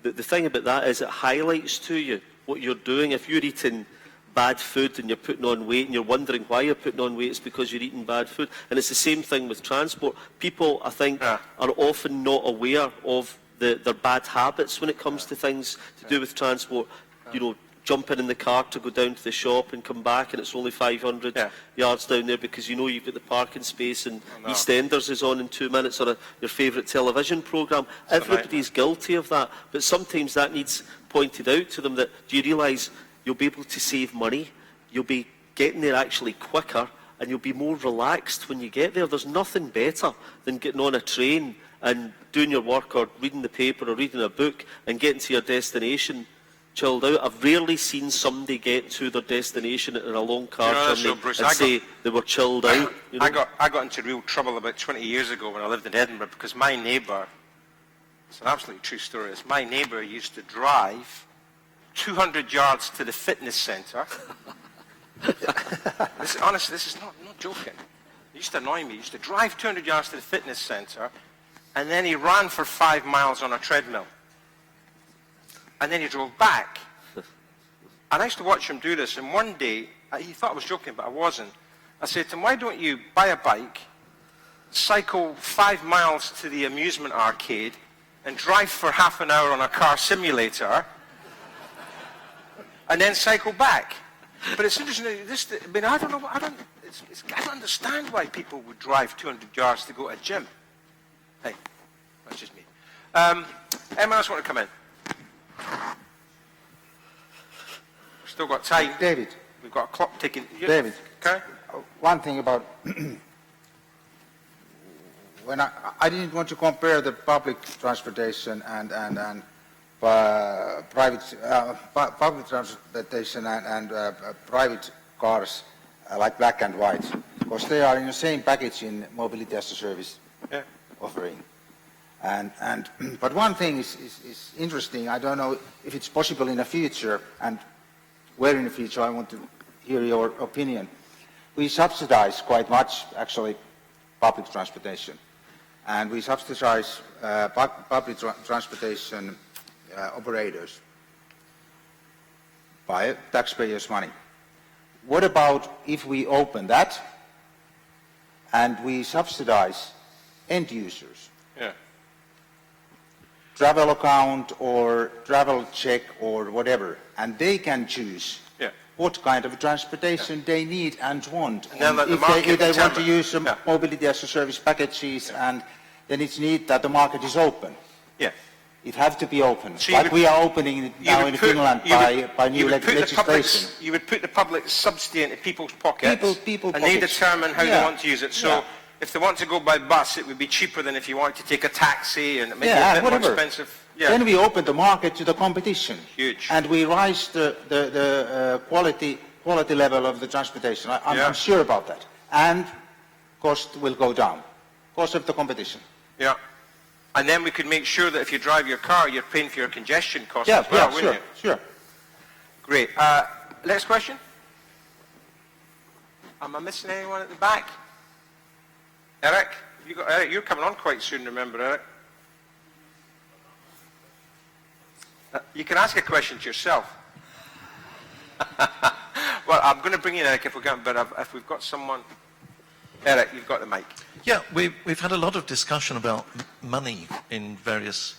the thing about that is it highlights to you what you're doing. If you're eating bad food and you're putting on weight and you're wondering why you're putting on weight, it's because you're eating bad food. And it's the same thing with transport. People, I think, are often not aware of their bad habits when it comes to things to do with transport. You know, jumping in the car to go down to the shop and come back, and it's only 500 yards down there because you know you've got the parking space, and EastEnders is on in 2 minutes, or your favourite television programme. Everybody's guilty of that, but sometimes that needs pointed out to them that, do you realise you'll be able to save money, you'll be getting there actually quicker, and you'll be more relaxed when you get there. There's nothing better than getting on a train and doing your work or reading the paper or reading a book and getting to your destination chilled out. I've rarely seen somebody get to their destination in a long car journey Bruce, and say they were chilled out. You know? I got into real trouble about 20 years ago when I lived in Edinburgh because my neighbour, it's an absolutely true story, my neighbour used to drive 200 yards to the fitness centre. Honestly, this is not joking. It used to annoy me. He used to drive 200 yards to the fitness centre, and then he ran for 5 miles on a treadmill. And then he drove back. And I used to watch him do this, and one day, he thought I was joking, but I wasn't. I said to him, why don't you buy a bike, cycle 5 miles to the amusement arcade, and drive for half an hour on a car simulator, and then cycle back? But it's interesting. I don't understand why people would drive 200 yards to go to a gym. Hey, that's just me. Anyone else want to come in? We've still got time. David. We've got a clock ticking. David. Okay. One thing about when I didn't want to compare the public transportation and private public transportation and private cars like black and white, because they are in the same package in mobility as a service offering. But one thing is interesting. I don't know if it's possible in the future, and where in the future. I want to hear your opinion. We subsidize quite much, actually, public transportation, and we subsidize public transportation operators by taxpayers' money. What about if we open that and we subsidize end users? Yeah. Travel account or travel check or whatever, and they can choose what kind of transportation they need and want. And if they want to use some mobility as a service packages, and then it's neat that the market is open. Yeah. It has to be open. So like we are opening it now in Finland by new legislation. You would put the public subsidy into people's pockets, people and they determine how they want to use it. So if they want to go by bus, it would be cheaper than if you wanted to take a taxi, and maybe a bit more expensive. Yeah. Then we open the market to the competition. Huge. And we rise the quality level of the transportation. I'm sure about that. And cost will go down because of the competition. Yeah. And then we could make sure that if you drive your car, you're paying for your congestion costs as well, wouldn't you? Sure. Great. Next question. Am I missing anyone at the back? Eric? Eric, you're coming on quite soon, remember, Eric? You can ask a question to yourself. Well, I'm going to bring in Eric if we can, but if we've got someone... Eric, you've got the mic. Yeah, we've had a lot of discussion about money in various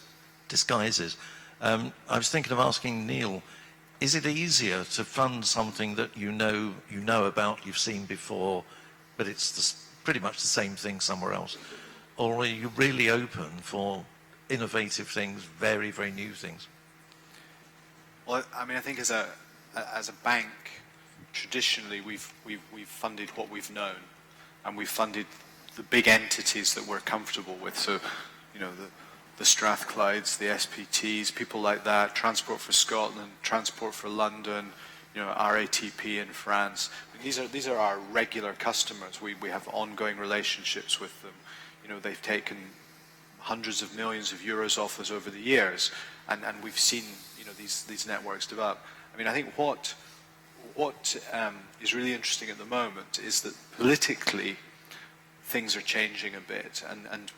disguises. I was thinking of asking Neil, is it easier to fund something that you know about, you've seen before, but it's pretty much the same thing somewhere else? Or are you really open for innovative things, very, very new things? Well, I mean, I think as a bank, traditionally we've funded what we've known, and we've funded the big entities that we're comfortable with. So, you know, the Strathclydes, the SPTs, people like that, Transport for Scotland, Transport for London, you know, RATP in France. I mean, these are our regular customers. We have ongoing relationships with them. You know, they've taken hundreds of millions of euros off us over the years, and we've seen, you know, these networks develop. I mean, I think what is really interesting at the moment is that politically things are changing a bit, and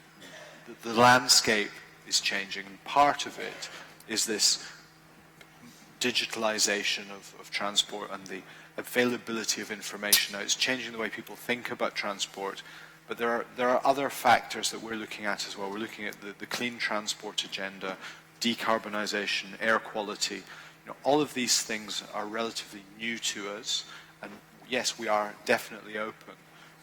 the landscape is changing, and part of it is this digitalization of transport and the availability of information. Now, it's changing the way people think about transport, but there are other factors that we're looking at as well. We're looking at the clean transport agenda, decarbonization, air quality. You all of these things are relatively new to us, and yes, we are definitely open.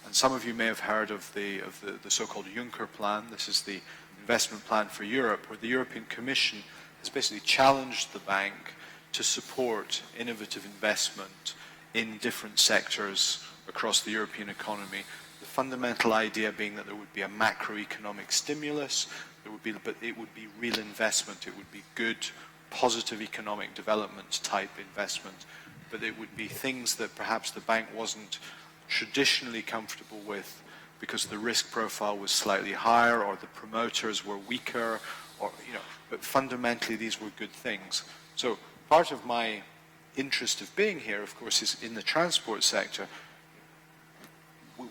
And some of you may have heard of the so-called Juncker plan. This is the investment plan for Europe, where the European Commission has basically challenged the bank to support innovative investment in different sectors across the European economy. The fundamental idea being that there would be a macroeconomic stimulus, but it would be real investment. It would be good, positive economic development type investment, but it would be things that perhaps the bank wasn't traditionally comfortable with because the risk profile was slightly higher or the promoters were weaker, or but fundamentally these were good things. So part of my interest of being here, of course, is in the transport sector.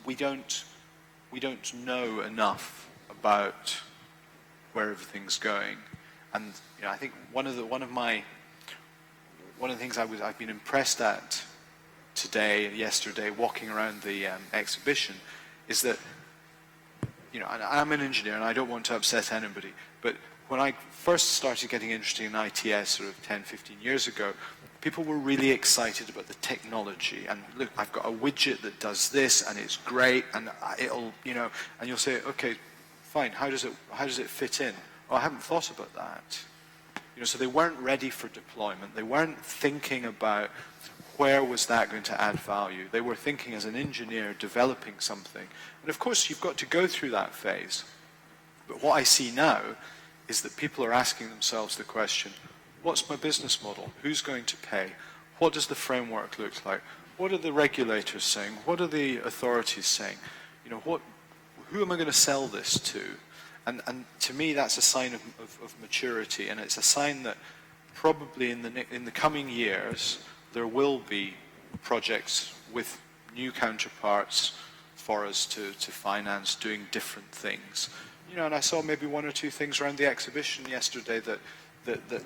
We don't know enough about where everything's going, and I think one of the things I've been impressed at today and yesterday, walking around the exhibition, is that I'm an engineer and I don't want to upset anybody, but when I first started getting interested in ITS sort of 10, 15 years ago, people were really excited about the technology. And look, I've got a widget that does this and it's great, and it'll, and you'll say, okay, fine, how does it fit in? Oh, I haven't thought about that. So they weren't ready for deployment. They weren't thinking about where was that going to add value. They were thinking as an engineer developing something. And of course, you've got to go through that phase. But what I see now is that people are asking themselves the question, what's my business model? Who's going to pay? What does the framework look like? What are the regulators saying? What are the authorities saying? Who am I going to sell this to? And to me, that's a sign of maturity, and it's a sign that probably in the coming years, there will be projects with new counterparts for us to finance doing different things. And I saw maybe one or two things around the exhibition yesterday that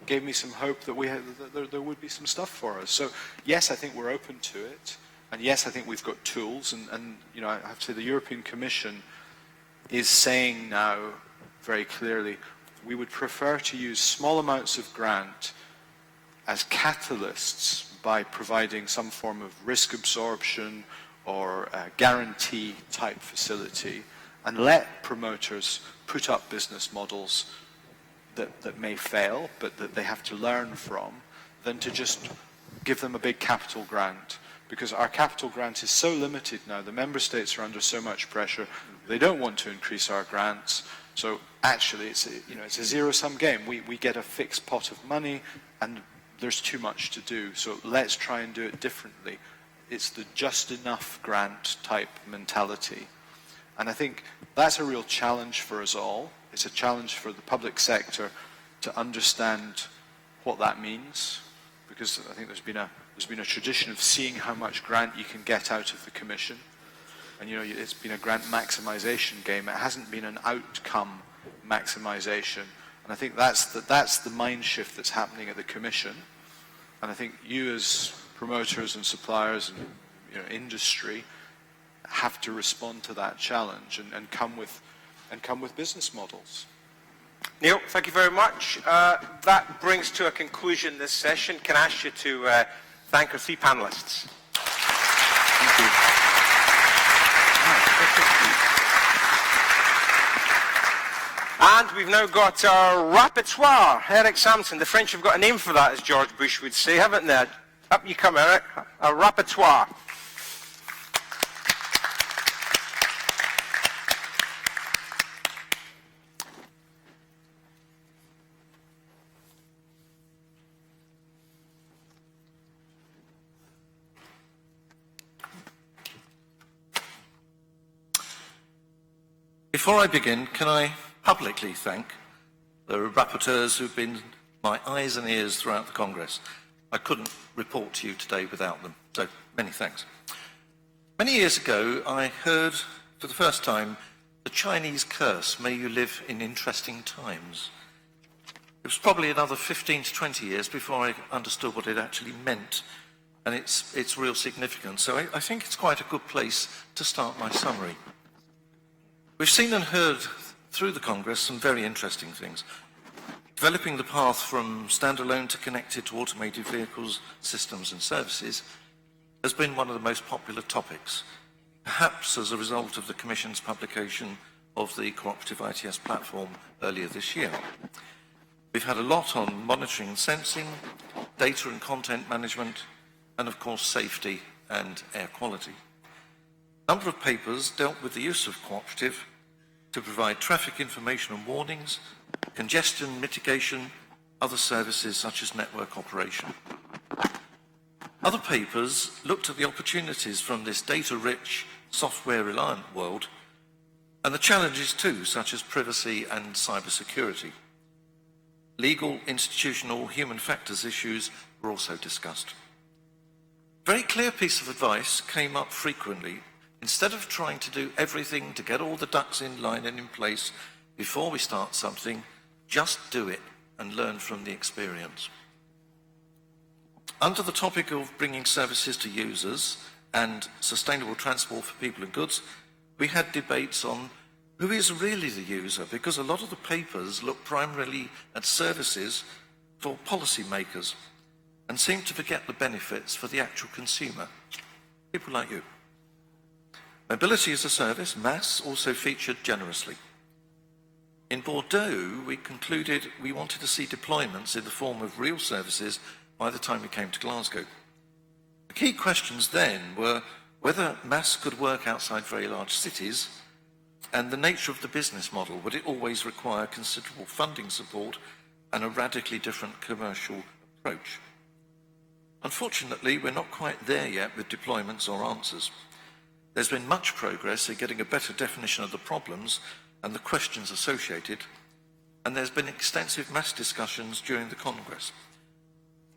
gave me some hope that there would be some stuff for us. So yes, I think we're open to it, and yes, I think we've got tools, and I have to say the European Commission is saying now very clearly, we would prefer to use small amounts of grant as catalysts by providing some form of risk absorption or a guarantee type facility, and let promoters put up business models that may fail, but that they have to learn from, than to just give them a big capital grant. Because our capital grant is so limited now, the member states are under so much pressure, they don't want to increase our grants. So actually, it's a zero-sum game. We get a fixed pot of money, and there's too much to do. So let's try and do it differently. It's the just enough grant type mentality. And I think that's a real challenge for us all. It's a challenge for the public sector to understand what that means, because I think there's been a tradition of seeing how much grant you can get out of the Commission. And it's been a grant maximization game. It hasn't been an outcome maximization. And I think that's the mind shift that's happening at the Commission. And I think you as promoters and suppliers and industry have to respond to that challenge and come with business models. Neil, thank you very much. That brings to a conclusion this session. Can I ask you to thank our three panelists? Thank you. And we've now got our rapporteur, Eric Samson. The French have got a name for that, as George Bush would say, haven't they? Up you come, Eric. Our rapporteur. Before I begin, can I publicly thank the rapporteurs who've been my eyes and ears throughout the Congress. I couldn't report to you today without them, so many thanks. Many years ago, I heard for the first time the Chinese curse, "May you live in interesting times." It was probably another 15 to 20 years before I understood what it actually meant and its real significance. So I think it's quite a good place to start my summary. We've seen and heard through the Congress some very interesting things. Developing the path from standalone to connected to automated vehicles, systems and services has been one of the most popular topics, perhaps as a result of the Commission's publication of the Cooperative ITS platform earlier this year. We've had a lot on monitoring and sensing, data and content management, and of course safety and air quality. A number of papers dealt with the use of cooperative to provide traffic information and warnings, congestion mitigation, other services such as network operation. Other papers looked at the opportunities from this data-rich, software-reliant world, and the challenges too, such as privacy and cybersecurity. Legal, institutional, human factors issues were also discussed. A very clear piece of advice came up frequently. Instead of trying to do everything to get all the ducks in line and in place before we start something, just do it and learn from the experience. Under the topic of bringing services to users and sustainable transport for people and goods, we had debates on who is really the user, because a lot of the papers look primarily at services for policymakers and seem to forget the benefits for the actual consumer, people like you. Mobility as a service, MAS, also featured generously. In Bordeaux, we concluded we wanted to see deployments in the form of real services by the time we came to Glasgow. The key questions then were whether MAS could work outside very large cities, and the nature of the business model. Would it always require considerable funding support and a radically different commercial approach? Unfortunately, we're not quite there yet with deployments or answers. There's been much progress in getting a better definition of the problems and the questions associated, and there's been extensive MAS discussions during the Congress.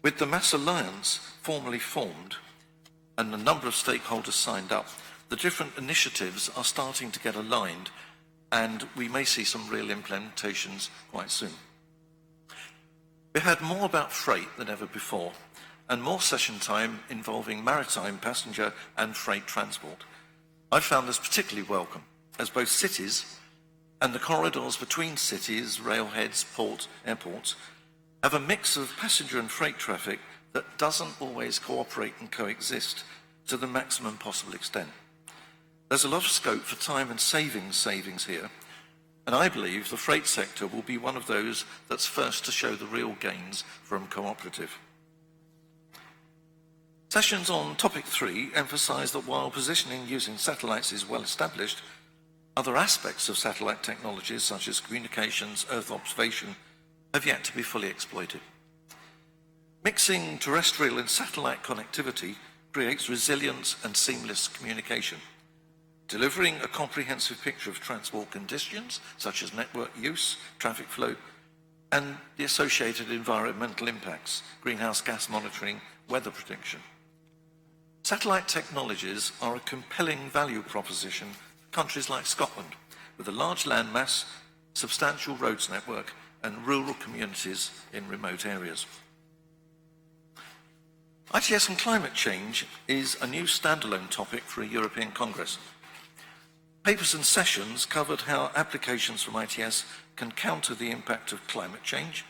With the MAS Alliance formally formed and a number of stakeholders signed up, the different initiatives are starting to get aligned, and we may see some real implementations quite soon. We heard more about freight than ever before, and more session time involving maritime, passenger and freight transport. I found this particularly welcome, as both cities and the corridors between cities, railheads, ports, airports, have a mix of passenger and freight traffic that doesn't always cooperate and coexist to the maximum possible extent. There's a lot of scope for time and savings here, and I believe the freight sector will be one of those that's first to show the real gains from cooperative. Sessions on topic 3 emphasise that while positioning using satellites is well established, other aspects of satellite technologies such as communications, Earth observation, have yet to be fully exploited. Mixing terrestrial and satellite connectivity creates resilience and seamless communication. Delivering a comprehensive picture of transport conditions, such as network use, traffic flow, and the associated environmental impacts, greenhouse gas monitoring, weather prediction. Satellite technologies are a compelling value proposition for countries like Scotland, with a large landmass, substantial roads network, and rural communities in remote areas. ITS and climate change is a new standalone topic for a European Congress. Papers and sessions covered how applications from ITS can counter the impact of climate change,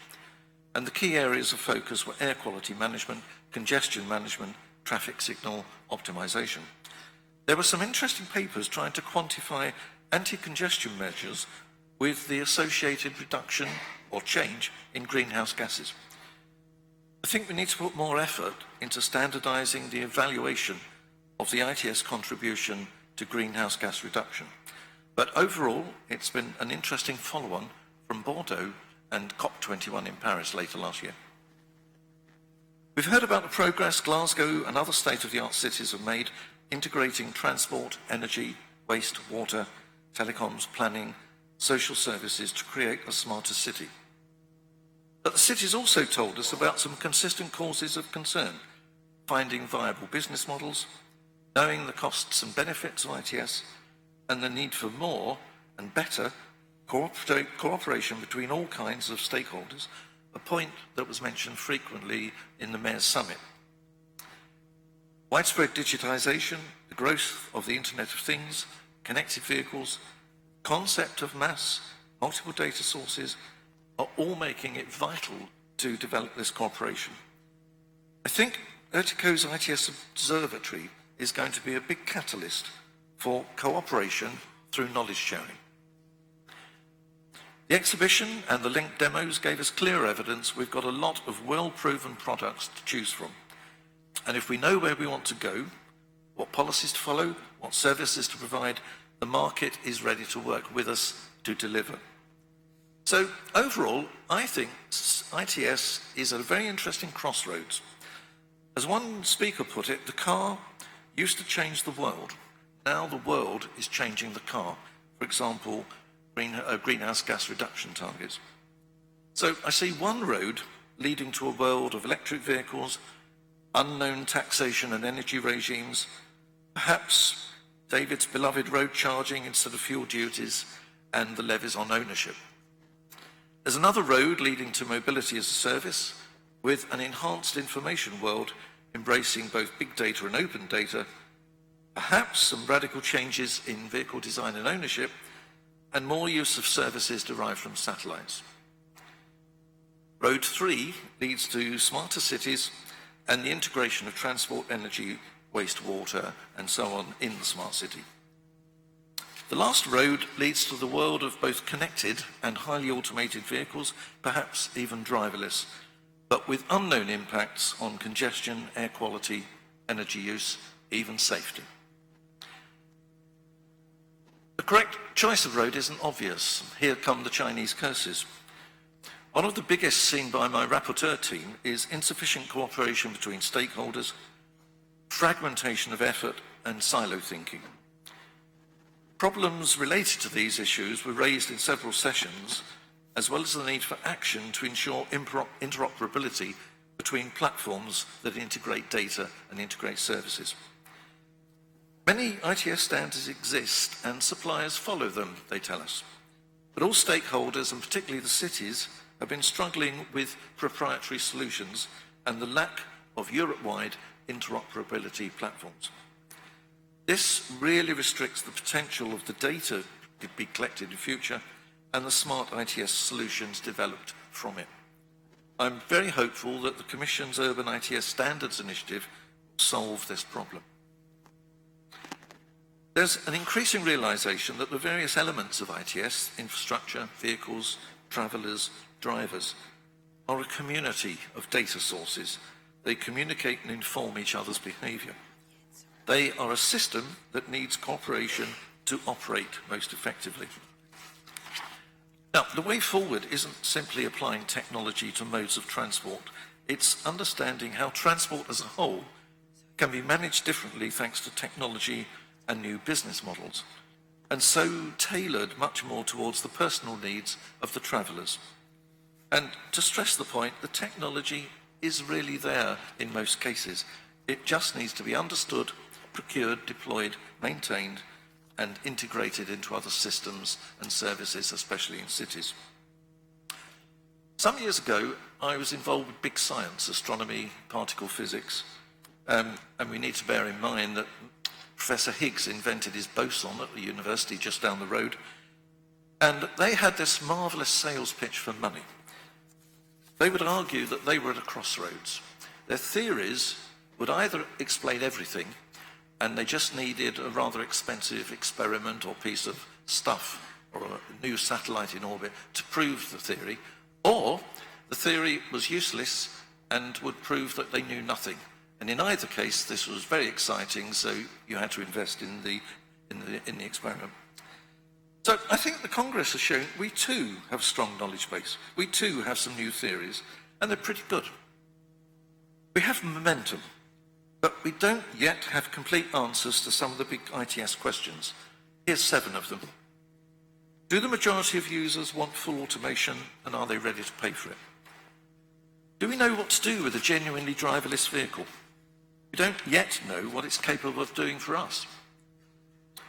and the key areas of focus were air quality management, congestion management, traffic signal optimization. There were some interesting papers trying to quantify anti-congestion measures with the associated reduction or change in greenhouse gases. I think we need to put more effort into standardizing the evaluation of the ITS contribution to greenhouse gas reduction. But overall, it's been an interesting follow-on from Bordeaux and COP21 in Paris later last year. We've heard about the progress Glasgow and other state-of-the-art cities have made integrating transport, energy, waste, water, telecoms, planning, social services to create a smarter city. But the cities also told us about some consistent causes of concern: finding viable business models, knowing the costs and benefits of ITS, and the need for more and better cooperation between all kinds of stakeholders, a point that was mentioned frequently in the Mayor's Summit. Widespread digitization, the growth of the Internet of Things, connected vehicles, concept of MAS, multiple data sources, are all making it vital to develop this cooperation. I think Ertico's ITS Observatory is going to be a big catalyst for cooperation through knowledge sharing. The exhibition and the linked demos gave us clear evidence we've got a lot of well-proven products to choose from. And if we know where we want to go, what policies to follow, what services to provide, the market is ready to work with us to deliver. So overall, I think ITS is at a very interesting crossroads. As one speaker put it, the car used to change the world. Now the world is changing the car. For example, greenhouse gas reduction targets. So I see one road leading to a world of electric vehicles, unknown taxation and energy regimes, perhaps David's beloved road charging instead of fuel duties, and the levies on ownership. There's another road leading to mobility as a service, with an enhanced information world embracing both big data and open data, perhaps some radical changes in vehicle design and ownership, and more use of services derived from satellites. Road 3 leads to smarter cities and the integration of transport, energy, wastewater, and so on in the smart city. The last road leads to the world of both connected and highly automated vehicles, perhaps even driverless, but with unknown impacts on congestion, air quality, energy use, even safety. The correct choice of road isn't obvious. Here come the Chinese curses. One of the biggest seen by my rapporteur team is insufficient cooperation between stakeholders, fragmentation of effort, and silo thinking. Problems related to these issues were raised in several sessions, as well as the need for action to ensure interoperability between platforms that integrate data and integrate services. Many ITS standards exist and suppliers follow them, they tell us. But all stakeholders, and particularly the cities, have been struggling with proprietary solutions and the lack of Europe-wide interoperability platforms. This really restricts the potential of the data to be collected in future and the smart ITS solutions developed from it. I'm very hopeful that the Commission's Urban ITS Standards Initiative will solve this problem. There's an increasing realization that the various elements of ITS, infrastructure, vehicles, travelers, drivers, are a community of data sources. They communicate and inform each other's behavior. They are a system that needs cooperation to operate most effectively. Now, the way forward isn't simply applying technology to modes of transport. It's understanding how transport as a whole can be managed differently thanks to technology and new business models, and so tailored much more towards the personal needs of the travellers. And to stress the point, the technology is really there in most cases. It just needs to be understood, procured, deployed, maintained, and integrated into other systems and services, especially in cities. Some years ago, I was involved with big science, astronomy, particle physics, and we need to bear in mind that Professor Higgs invented his boson at the university just down the road, and they had this marvellous sales pitch for money. They would argue that they were at a crossroads. Their theories would either explain everything, and they just needed a rather expensive experiment or piece of stuff or a new satellite in orbit to prove the theory, or the theory was useless and would prove that they knew nothing. And in either case, this was very exciting, so you had to invest in the experiment. So I think the Congress has shown we too have a strong knowledge base. We too have some new theories, and they're pretty good. We have momentum, but we don't yet have complete answers to some of the big ITS questions. Here's 7 of them. Do the majority of users want full automation, and are they ready to pay for it? Do we know what to do with a genuinely driverless vehicle? We don't yet know what it's capable of doing for us.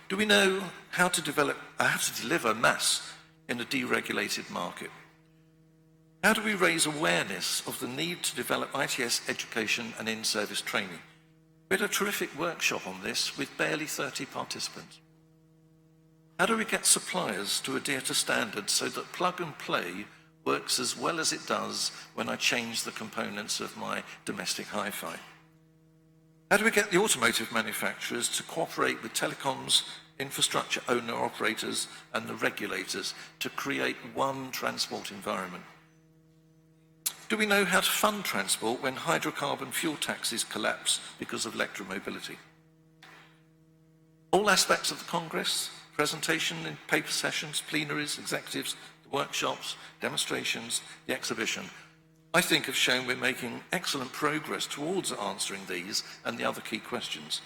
Do we know how to deliver mass in a deregulated market? How do we raise awareness of the need to develop ITS education and in-service training? We had a terrific workshop on this with barely 30 participants. How do we get suppliers to adhere to standards so that plug and play works as well as it does when I change the components of my domestic hi-fi? How do we get the automotive manufacturers to cooperate with telecoms, infrastructure owner-operators and the regulators to create one transport environment? Do we know how to fund transport when hydrocarbon fuel taxes collapse because of electromobility? All aspects of the Congress, presentation in paper sessions, plenaries, executives, the workshops, demonstrations, the exhibition, I think have shown we're making excellent progress towards answering these and the other key questions.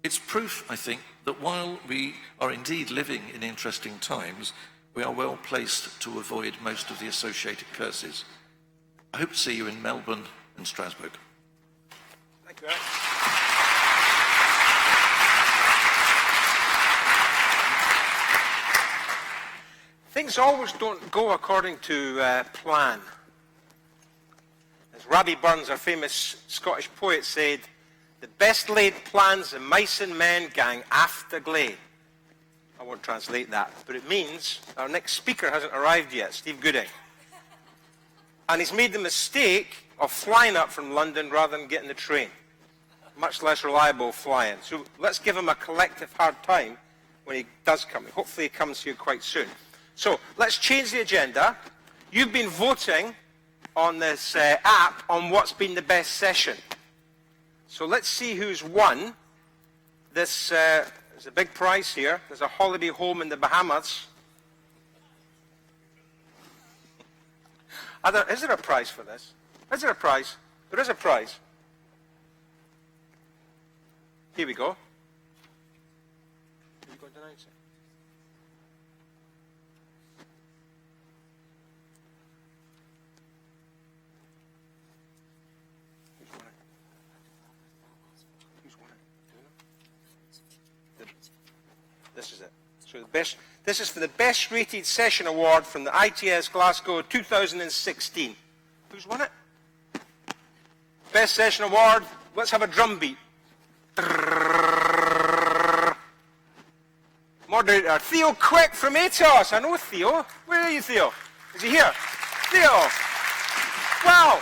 It's proof, I think, that while we are indeed living in interesting times, we are well placed to avoid most of the associated curses. I hope to see you in Melbourne and Strasbourg. Thank you. Things always don't go according to plan. As Rabbie Burns, our famous Scottish poet, said, "The best laid plans of mice and men gang after glade." I won't translate that, but it means our next speaker hasn't arrived yet, Steve Gooding. And he's made the mistake of flying up from London rather than getting the train. Much less reliable flying. So let's give him a collective hard time when he does come. Hopefully he comes here quite soon. So let's change the agenda. You've been voting on this app on what's been the best session. So let's see who's won. There's a big prize here. There's a holiday home in the Bahamas. Is there a prize for this? Is there a prize? There is a prize. Here we go. Are you going to announce it? Who's won it? This is it. So this is for the Best Rated Session Award from the ITS Glasgow 2016. Who's won it? Best Session Award. Let's have a drum beat. Moderator, Theo Quick from ATOS. I know Theo. Where are you, Theo? Is he here? Theo. Wow.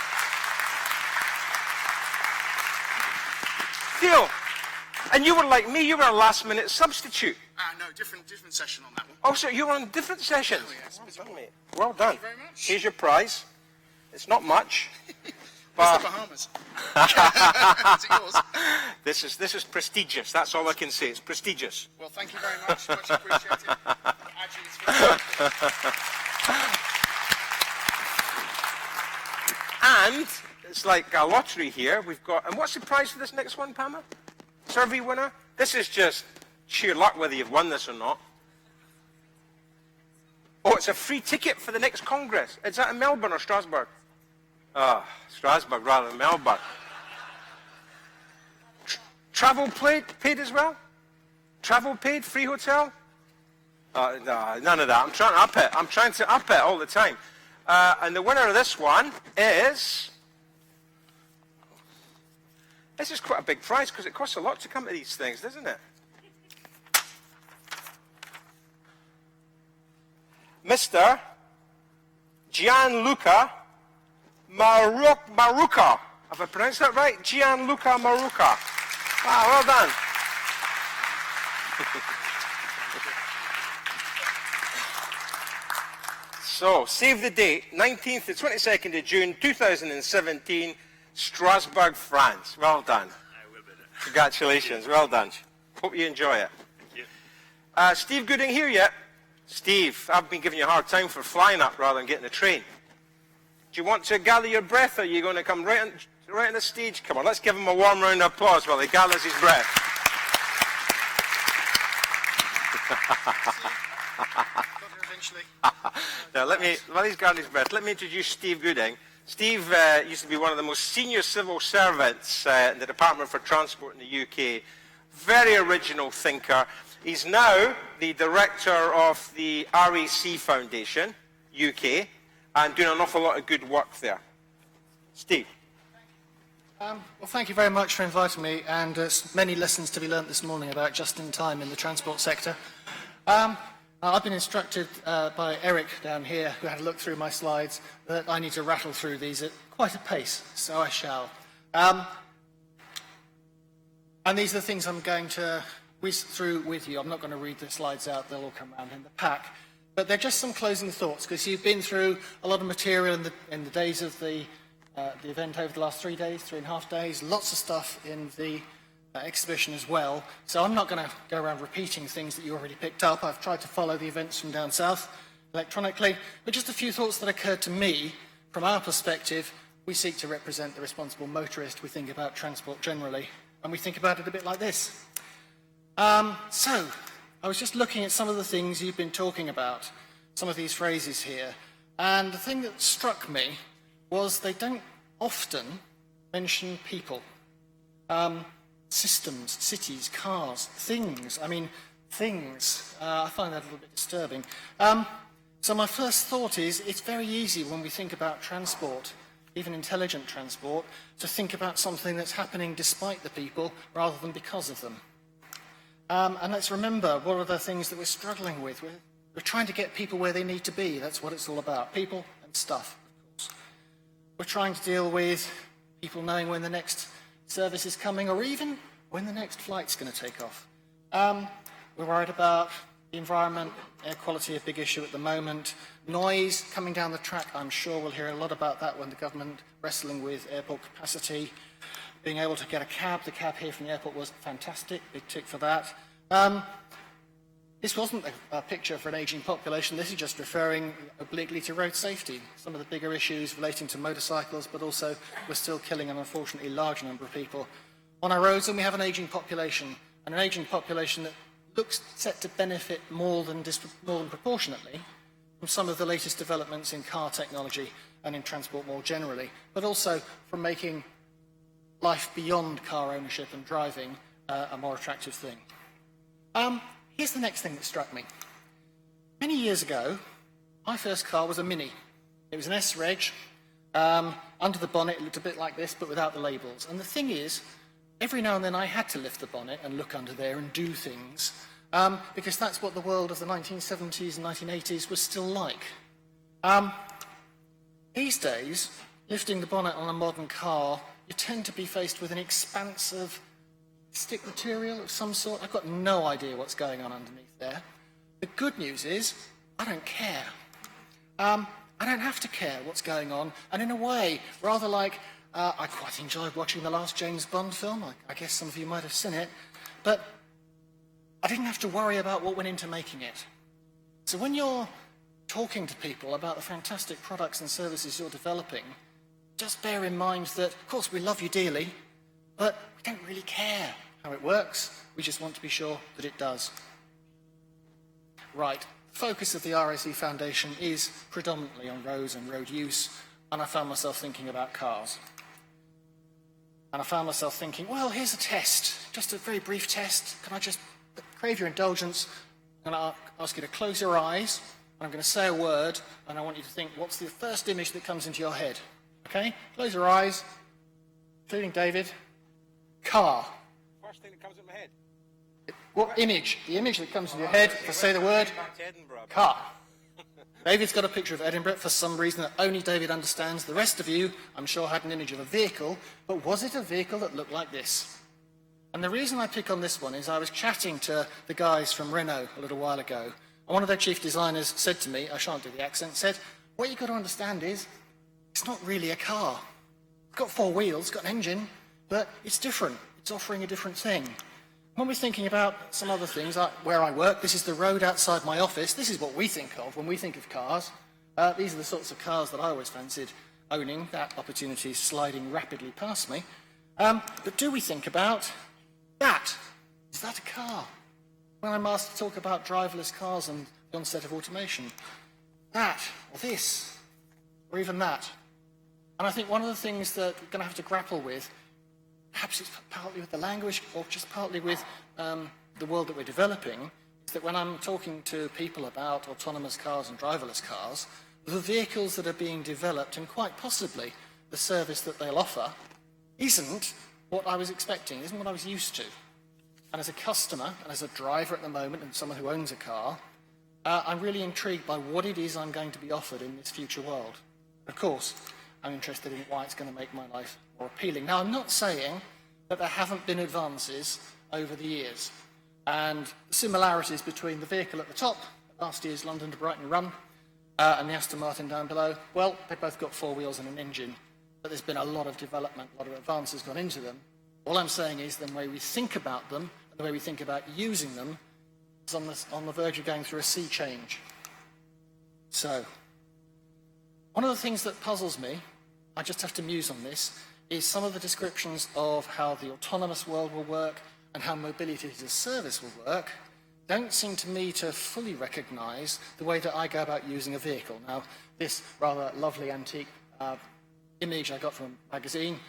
Theo. And you were like me, you were a last-minute substitute. No, different session on that one. Oh, so you were on different sessions? Oh, yes. Well done, mate. Well done. Thank you very much. Here's your prize. It's not much. It's but the Bahamas. Is it yours? this is prestigious. That's all I can say. It's prestigious. Well, thank you very much. Much appreciated. Actually, it's fantastic. And it's like a lottery here. We've got, and what's the prize for this next one, Pama? Survey winner? This is just sheer luck whether you've won this or not. Oh, it's a free ticket for the next Congress. Is that in Melbourne or Strasbourg? Ah, Strasbourg rather than Melbourne. Travel paid as well? Travel paid? Free hotel? No, none of that. I'm trying to up it. I'm trying to up it all the time. And the winner of this one is... This is quite a big prize because it costs a lot to come to these things, doesn't it? Mr. Gianluca Maruca. Have I pronounced that right? Gianluca Maruca. Wow, well done. So, save the date, 19th to 22nd of June 2017, Strasbourg, France. Well done. Congratulations, well done. Hope you enjoy it. Thank you. Steve Gooding here yet? Steve, I've been giving you a hard time for flying up rather than getting the train. Do you want to gather your breath, or are you going to come right on the stage? Come on, let's give him a warm round of applause while he gathers his breath. Now, while he's gathering his breath, let me introduce Steve Gooding. Steve used to be one of the most senior civil servants in the Department for Transport in the UK. Very original thinker. He's now the director of the RAC Foundation, UK, and doing an awful lot of good work there. Steve. Well, thank you very much for inviting me, and many lessons to be learnt this morning about just-in-time in the transport sector. I've been instructed by Eric down here, who had a look through my slides, that I need to rattle through these at quite a pace, so I shall. And these are the things I'm going to whiz through with you. I'm not going to read the slides out, they'll all come around in the pack. But they're just some closing thoughts, because you've been through a lot of material in the days of the event over the last 3 days, 3.5 days, lots of stuff in the exhibition as well. So I'm not going to go around repeating things that you already picked up. I've tried to follow the events from down south electronically, but just a few thoughts that occurred to me. From our perspective, we seek to represent the responsible motorist. We think about transport generally, and we think about it a bit like this. So, I was just looking at some of the things you've been talking about, some of these phrases here, and the thing that struck me was they don't often mention people. Systems, cities, cars, things. I mean, things. I find that a little bit disturbing. So my first thought is, it's very easy when we think about transport, even intelligent transport, to think about something that's happening despite the people rather than because of them. And let's remember, what are the things that we're struggling with? We're trying to get people where they need to be. That's what it's all about. People and stuff, of course. We're trying to deal with people knowing when the next service is coming, or even when the next flight's going to take off. We're worried about the environment, air quality, a big issue at the moment. Noise coming down the track, I'm sure we'll hear a lot about that when the government wrestling with airport capacity. Being able to get a cab, the cab here from the airport was fantastic, big tick for that. This wasn't a picture for an ageing population, this is just referring obliquely to road safety. Some of the bigger issues relating to motorcycles, but also we're still killing an unfortunately large number of people on our roads, and we have an ageing population, and an ageing population that looks set to benefit more than proportionately from some of the latest developments in car technology and in transport more generally, but also from making life beyond car ownership and driving a more attractive thing. Here's the next thing that struck me. Many years ago, my first car was a Mini. It was an S-Reg. Under the bonnet, it looked a bit like this, but without the labels. And the thing is, every now and then I had to lift the bonnet and look under there and do things, because that's what the world of the 1970s and 1980s was still like. These days, lifting the bonnet on a modern car, you tend to be faced with an expanse of stick material of some sort. I've got no idea what's going on underneath there. The good news is, I don't care. I don't have to care what's going on, and in a way, rather like, I quite enjoyed watching the last James Bond film. I guess some of you might have seen it, but I didn't have to worry about what went into making it. So when you're talking to people about the fantastic products and services you're developing, just bear in mind that, of course, we love you dearly, but we don't really care how it works. We just want to be sure that it does. Right. The focus of the RAC Foundation is predominantly on roads and road use, and I found myself thinking about cars. And I found myself thinking, well, here's a test, just a very brief test. Can I just crave your indulgence? And I'll ask you to close your eyes, and I'm going to say a word, and I want you to think, what's the first image that comes into your head? Okay? Close your eyes, including David. Car. First thing that comes in my head. What image? The image that comes in your head, if I say the word, car. David's got a picture of Edinburgh for some reason that only David understands. The rest of you, I'm sure, had an image of a vehicle, but was it a vehicle that looked like this? And the reason I pick on this one is I was chatting to the guys from Renault a little while ago, and one of their chief designers said to me, I shan't do the accent, said, what you've got to understand is, it's not really a car. It's got four wheels, it's got an engine, but it's different. It's offering a different thing. When we're thinking about some other things, like where I work, this is the road outside my office. This is what we think of when we think of cars. These are the sorts of cars that I always fancied owning. That opportunity is sliding rapidly past me. But do we think about that? Is that a car? When I'm asked to talk about driverless cars and the onset of automation, that, or this, or even that. And I think one of the things that we're going to have to grapple with, perhaps it's partly with the language or just partly with the world that we're developing, is that when I'm talking to people about autonomous cars and driverless cars, the vehicles that are being developed and quite possibly the service that they'll offer isn't what I was expecting, isn't what I was used to. And as a customer and as a driver at the moment and someone who owns a car, I'm really intrigued by what it is I'm going to be offered in this future world. Of course, I'm interested in why it's going to make my life more appealing. Now, I'm not saying that there haven't been advances over the years. And the similarities between the vehicle at the top, last year's London to Brighton run, and the Aston Martin down below, well, they both got 4 wheels and an engine, but there's been a lot of development, a lot of advances gone into them. All I'm saying is the way we think about them, the way we think about using them, is on the verge of going through a sea change. So, one of the things that puzzles me, I just have to muse on this, is some of the descriptions of how the autonomous world will work and how mobility as a service will work don't seem to me to fully recognise the way that I go about using a vehicle. Now, this rather lovely antique image I got from a magazine,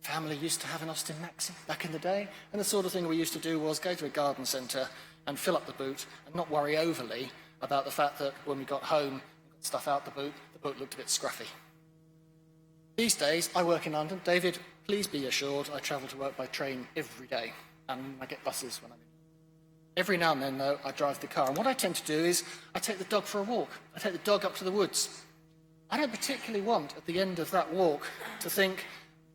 family used to have an Austin Maxi back in the day, and the sort of thing we used to do was go to a garden centre and fill up the boot and not worry overly about the fact that when we got home and got stuff out the boot looked a bit scruffy. These days, I work in London. David, please be assured I travel to work by train every day, and I get buses when I'm in. Every now and then, though, I drive the car, and what I tend to do is I take the dog for a walk. I take the dog up to the woods. I don't particularly want, at the end of that walk, to think,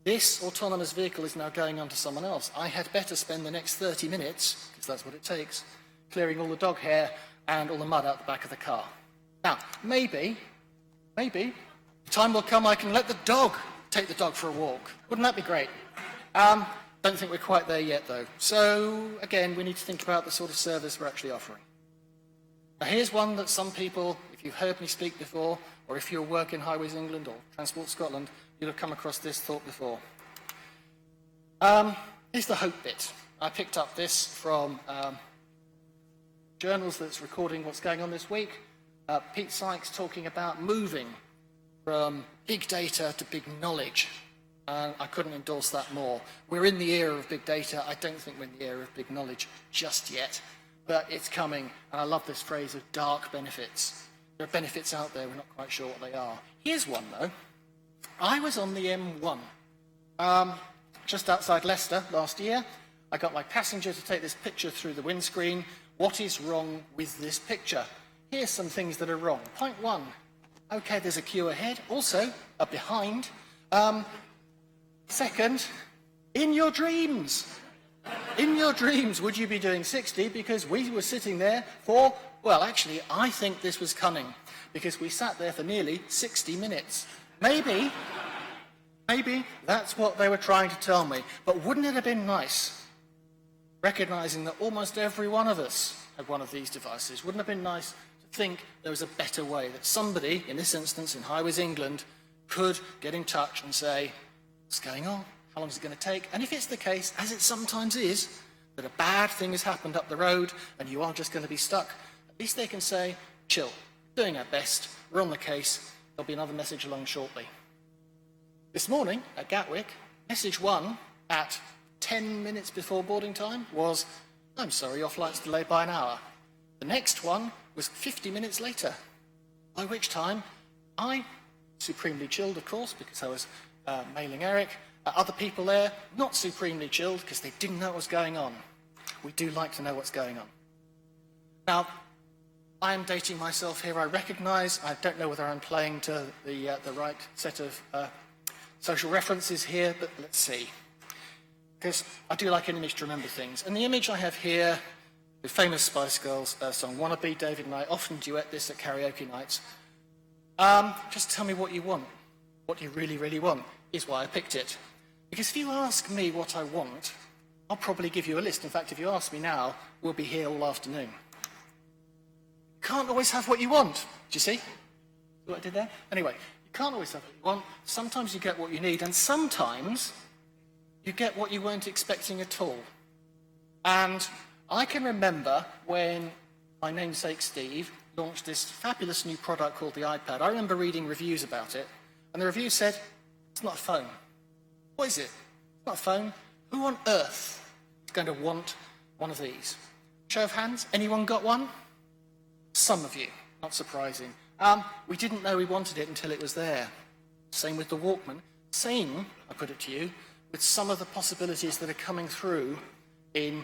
this autonomous vehicle is now going on to someone else. I had better spend the next 30 minutes, because that's what it takes, clearing all the dog hair and all the mud out the back of the car. Now, maybe, the time will come I can let the dog take the dog for a walk. Wouldn't that be great? Don't think we're quite there yet, though. So, again, we need to think about the sort of service we're actually offering. Now, here's one that some people, if you've heard me speak before, or if you work in Highways England or Transport Scotland, you'll have come across this thought before. Here's the hope bit. I picked up this from journals that's recording what's going on this week. Pete Sykes talking about moving from big data to big knowledge. I couldn't endorse that more. We're in the era of big data. I don't think we're in the era of big knowledge just yet, but it's coming. And I love this phrase of dark benefits. There are benefits out there, we're not quite sure what they are. Here's one, though. I was on the M1 just outside Leicester last year. I got my passenger to take this picture through the windscreen. What is wrong with this picture? Here's some things that are wrong. Point one. Okay, there's a queue ahead. Also, up behind. Second, in your dreams, would you be doing 60? Because we were sitting there for, well, actually, I think this was coming, because we sat there for nearly 60 minutes. Maybe that's what they were trying to tell me. But wouldn't it have been nice, recognising that almost every one of us had one of these devices, wouldn't it have been nice to think there was a better way, that somebody, in this instance in Highways England, could get in touch and say, what's going on? How long is it going to take? And if it's the case, as it sometimes is, that a bad thing has happened up the road and you are just going to be stuck, at least they can say, chill, doing our best, we're on the case, there'll be another message along shortly. This morning at Gatwick, message 1 at 10 minutes before boarding time was, I'm sorry, your flight's delayed by an hour. The next one was 50 minutes later, by which time I, supremely chilled, of course, because I was mailing Eric, other people there, not supremely chilled because they didn't know what was going on. We do like to know what's going on. Now, I am dating myself here, I recognise. I don't know whether I'm playing to the right set of social references here, but let's see. Because I do like an image to remember things. And the image I have here, the famous Spice Girls song, Wannabe. David and I often duet this at karaoke nights. Just tell me what you want. What you really, really want is why I picked it. Because if you ask me what I want, I'll probably give you a list. In fact, if you ask me now, we'll be here all afternoon. You can't always have what you want. Do you see what I did there? Anyway, you can't always have what you want. Sometimes you get what you need, and sometimes you get what you weren't expecting at all. And I can remember when my namesake Steve launched this fabulous new product called the iPad. I remember reading reviews about it. And the review said, it's not a phone. What is it? It's not a phone. Who on earth is going to want one of these? Show of hands, anyone got one? Some of you, not surprising. We didn't know we wanted it until it was there. Same with the Walkman. Same, I put it to you, with some of the possibilities that are coming through in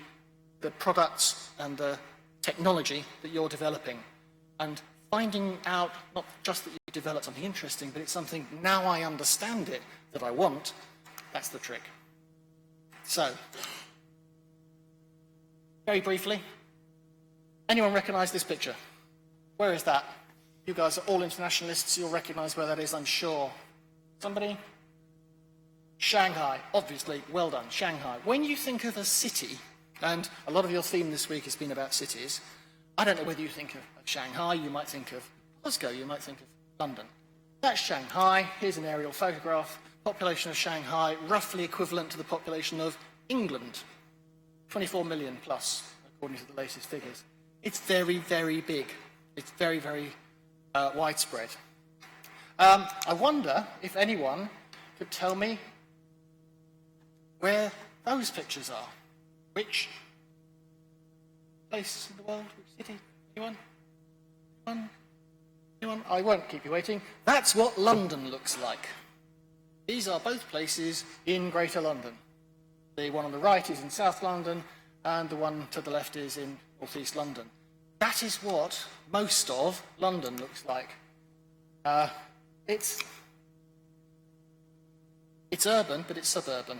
the products and the technology that you're developing and finding out not just that you developed something interesting, but it's something, now I understand it, that I want, that's the trick. So, very briefly, anyone recognise this picture? Where is that? You guys are all internationalists, you'll recognise where that is, I'm sure. Somebody? Shanghai, obviously, well done, Shanghai. When you think of a city, and a lot of your theme this week has been about cities, I don't know whether you think of Shanghai, you might think of Glasgow, you might think of London. That's Shanghai, here's an aerial photograph, population of Shanghai, roughly equivalent to the population of England, 24 million plus, according to the latest figures. It's very, very big. It's very, very widespread. I wonder if anyone could tell me where those pictures are. Which place in the world? Which city? Anyone? Anyone? I won't keep you waiting. That's what London looks like. These are both places in Greater London. The one on the right is in South London, and the one to the left is in North East London. That is what most of London looks like. It's urban, but it's suburban.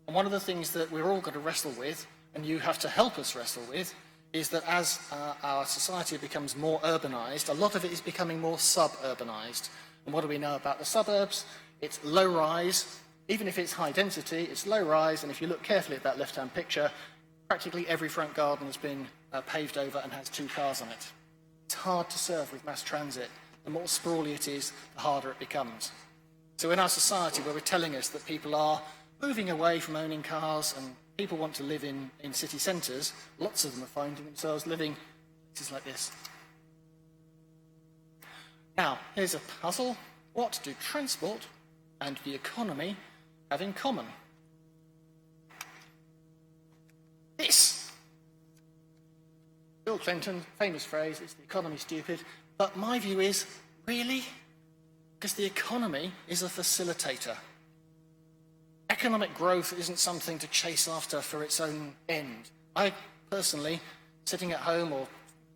And one of the things that we're all going to wrestle with, and you have to help us wrestle with, is that as our society becomes more urbanised, a lot of it is becoming more suburbanised. And what do we know about the suburbs? It's low-rise. Even if it's high density, it's low-rise, and if you look carefully at that left-hand picture, practically every front garden has been paved over and has 2 cars on it. It's hard to serve with mass transit. The more sprawly it is, the harder it becomes. So in our society, where we're telling us that people are moving away from owning cars and people want to live in city centres, lots of them are finding themselves living in places like this. Now, here's a puzzle. What do transport and the economy have in common? This. Bill Clinton, famous phrase, is the economy stupid, but my view is, really? Because the economy is a facilitator. Economic growth isn't something to chase after for its own end. I personally, sitting at home or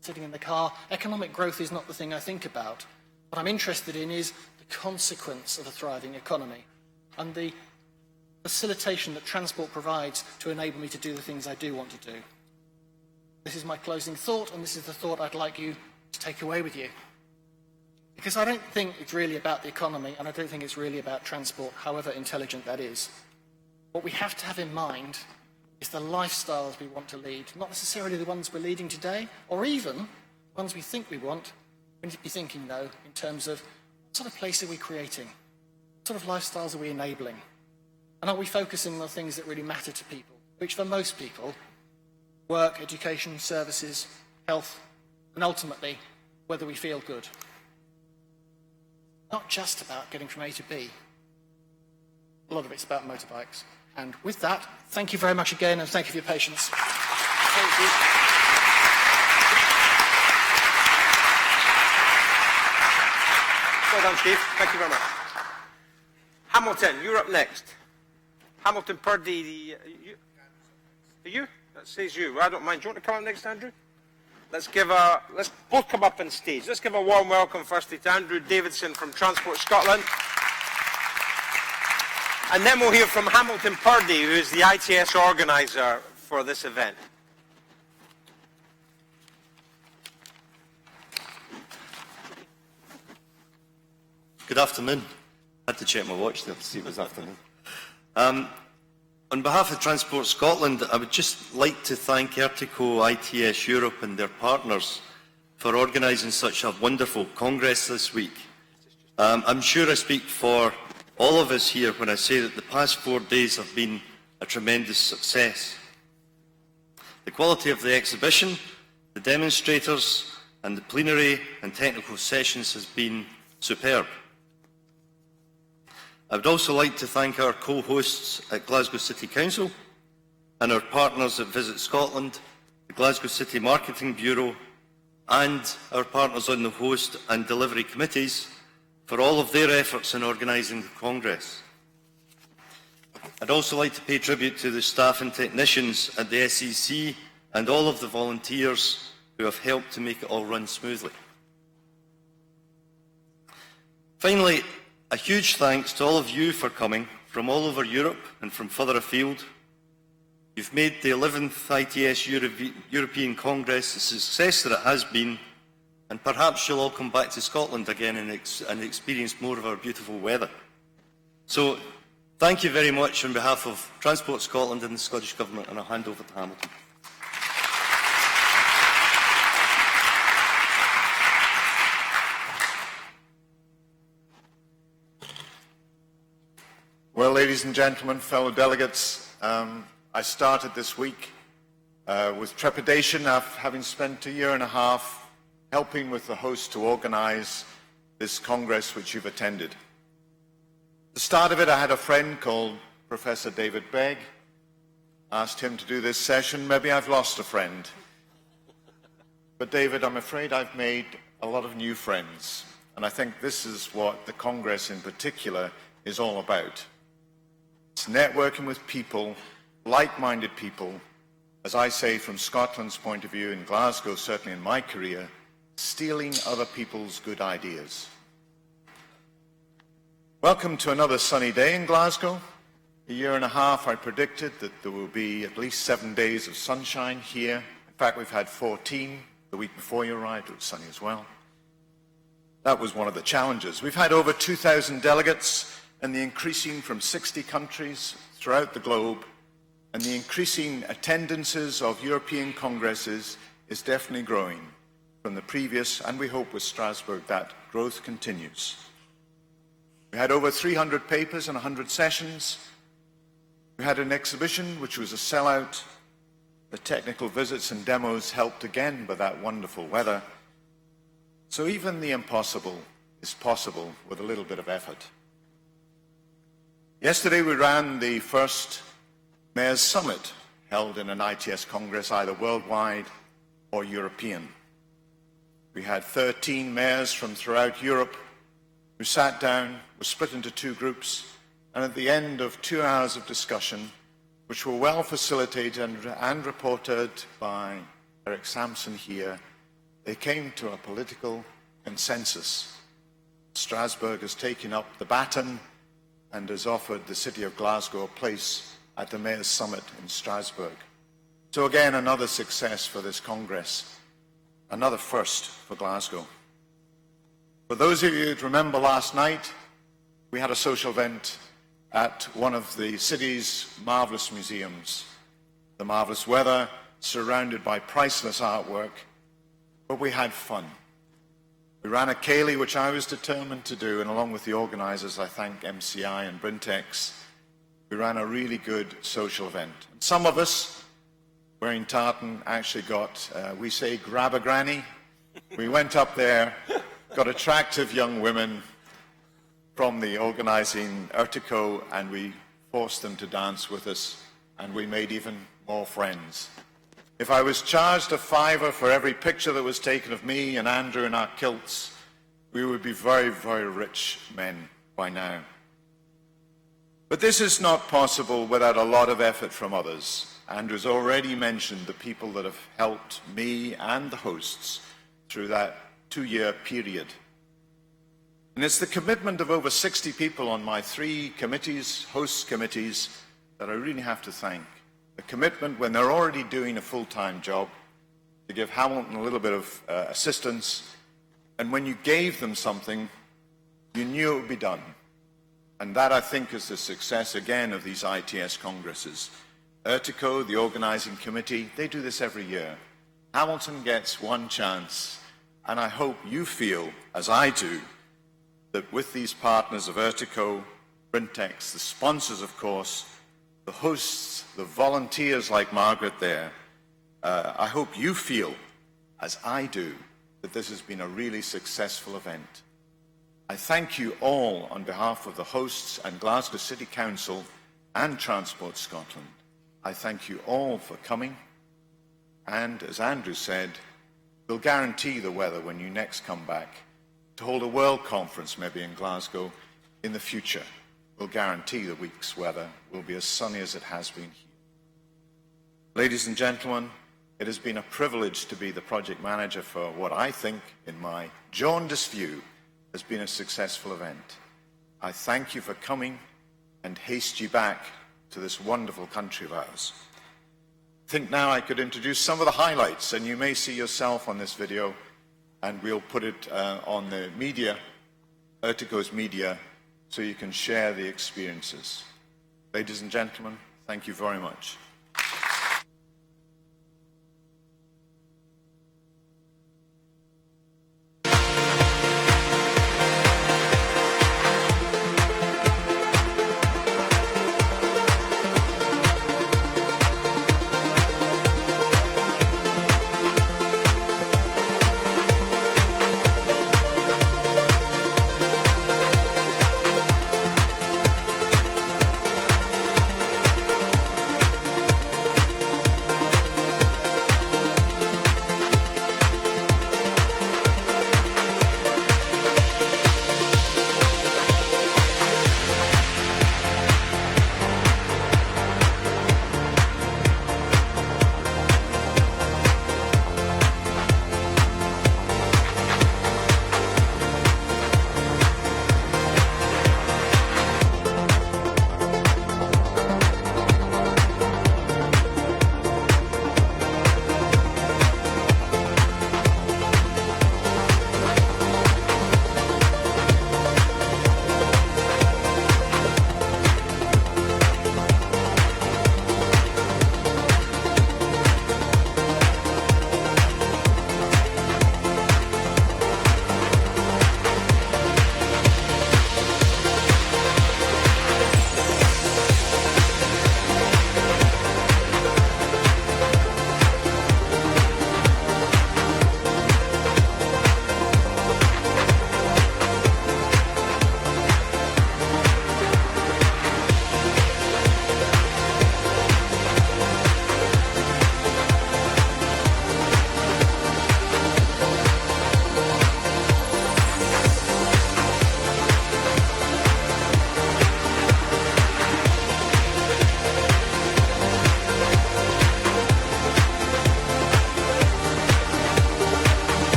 sitting in the car, economic growth is not the thing I think about. What I'm interested in is the consequence of a thriving economy and the facilitation that transport provides to enable me to do the things I do want to do. This is my closing thought, and this is the thought I'd like you to take away with you. Because I don't think it's really about the economy, and I don't think it's really about transport, however intelligent that is. What we have to have in mind is the lifestyles we want to lead, not necessarily the ones we're leading today, or even ones we think we want. We need to be thinking, though, in terms of what sort of place are we creating? What sort of lifestyles are we enabling? And are we focusing on the things that really matter to people, which for most people, work, education, services, health, and ultimately, whether we feel good. Not just about getting from A to B. A lot of it's about motorbikes. And with that, thank you very much again, and thank you for your patience. Thank you. Well done, Steve. Thank you very much. Hamilton, you're up next. Hamilton Purdy, you? That says you. I don't mind. Do you want to come up next, Andrew? Let's both come up on stage. Let's give a warm welcome firstly to Andrew Davidson from Transport Scotland. And then we'll hear from Hamilton Purdy, who is the ITS organiser for this event. Good afternoon. I had to check my watch there to see it was afternoon. On behalf of Transport Scotland, I would just like to thank Ertico, ITS Europe and their partners for organising such a wonderful congress this week. I'm sure I speak for all of us here when I say that the past 4 days have been a tremendous success. The quality of the exhibition, the demonstrators and the plenary and technical sessions has been superb. I would also like to thank our co-hosts at Glasgow City Council and our partners at Visit Scotland, the Glasgow City Marketing Bureau and our partners on the host and delivery committees for all of their efforts in organising the Congress. I'd also like to pay tribute to the staff and technicians at the SEC and all of the volunteers who have helped to make it all run smoothly. Finally, a huge thanks to all of you for coming from all over Europe and from further afield. You've made the 11th ITS European Congress the success that it has been, and perhaps you'll all come back to Scotland again and experience more of our beautiful weather. So, thank you very much on behalf of Transport Scotland and the Scottish Government, and I'll hand over to Hamilton. Well, ladies and gentlemen, fellow delegates, I started this week with trepidation after having spent a year and a half helping with the host to organize this Congress which you've attended. At the start of it, I had a friend called Professor David Begg. Asked him to do this session. Maybe I've lost a friend. But David, I'm afraid I've made a lot of new friends. And I think this is what the Congress in particular is all about. It's networking with people, like-minded people, as I say from Scotland's point of view in Glasgow, certainly in my career, stealing other people's good ideas. Welcome to another sunny day in Glasgow. A year and a half I predicted that there will be at least 7 days of sunshine here. In fact, we've had 14 the week before you arrived. It was sunny as well. That was one of the challenges. We've had over 2,000 delegates, and the increasing from 60 countries throughout the globe, and the increasing attendances of European congresses is definitely growing from the previous, and we hope with Strasbourg that growth continues. We had over 300 papers and 100 sessions. We had an exhibition which was a sellout. The technical visits and demos helped again by that wonderful weather. So even the impossible is possible with a little bit of effort. Yesterday we ran the first Mayors' Summit held in an ITS Congress, either worldwide or European. We had 13 mayors from throughout Europe who sat down, were split into two groups, and at the end of 2 hours of discussion, which were well facilitated and reported by Eric Sampson here, they came to a political consensus. Strasbourg has taken up the baton and has offered the city of Glasgow a place at the Mayors' Summit in Strasbourg. So again, another success for this Congress, another first for Glasgow. For those of you who remember last night, we had a social event at one of the city's marvellous museums. The marvellous weather, surrounded by priceless artwork, but we had fun. We ran a ceilidh, which I was determined to do, and along with the organisers, I thank MCI and Brintex, we ran a really good social event. And some of us, wearing tartan, actually got, we say, grab a granny. We went up there, got attractive young women from the organising Urtico, and we forced them to dance with us, and we made even more friends. If I was charged a £5 for every picture that was taken of me and Andrew in our kilts, we would be very, very rich men by now. But this is not possible without a lot of effort from others. Andrew's already mentioned the people that have helped me and the hosts through that 2-year period. And it's the commitment of over 60 people on my 3 committees, hosts committees, that I really have to thank. The commitment when they're already doing a full-time job to give Hamilton a little bit of assistance, and when you gave them something, you knew it would be done. And that, I think, is the success, again, of these ITS Congresses. Urtico, the organising committee, they do this every year. Hamilton gets one chance, and I hope you feel, as I do, that with these partners of Urtico, Brintex, the sponsors, of course, the hosts, the volunteers like Margaret there, I hope you feel, as I do, that this has been a really successful event. I thank you all on behalf of the hosts and Glasgow City Council and Transport Scotland. I thank you all for coming, and as Andrew said, we'll guarantee the weather when you next come back to hold a world conference maybe in Glasgow in the future. We'll guarantee the week's weather will be as sunny as it has been here. Ladies and gentlemen, It has been a privilege to be the project manager for what I think, in my jaundiced view, has been a successful event. I thank you for coming and haste you back to this wonderful country of ours. I think now I could introduce some of the highlights, and you may see yourself on this video, and we'll put it on the media, Ertico's media, so you can share the experiences. Ladies and gentlemen, thank you very much.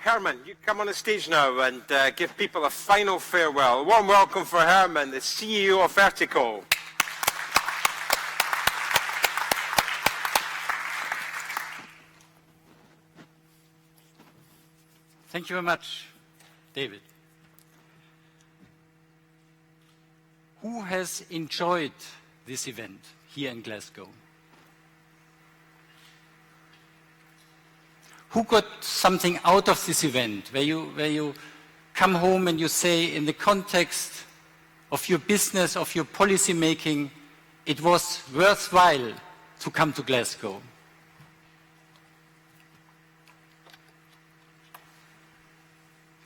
Herman, you come on the stage now and give people a final farewell. A warm welcome for Herman, the CEO of Ertico. Thank you very much, David. Who has enjoyed this event here in Glasgow? Who got something out of this event, where you come home and you say, in the context of your business, of your policy making, it was worthwhile to come to Glasgow.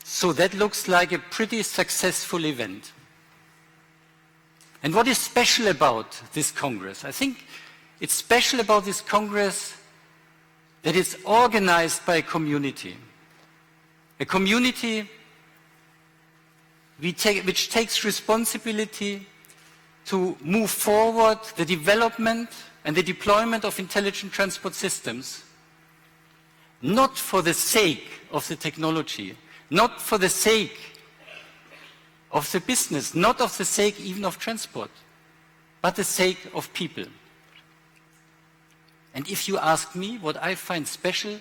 So that looks like a pretty successful event. And what is special about this Congress? I think it's special about this Congress that it's organized by a community which takes responsibility to move forward the development and the deployment of intelligent transport systems, not for the sake of the technology, not for the sake of the business, not of the sake even of transport, but the sake of people. And if you ask me, what I find special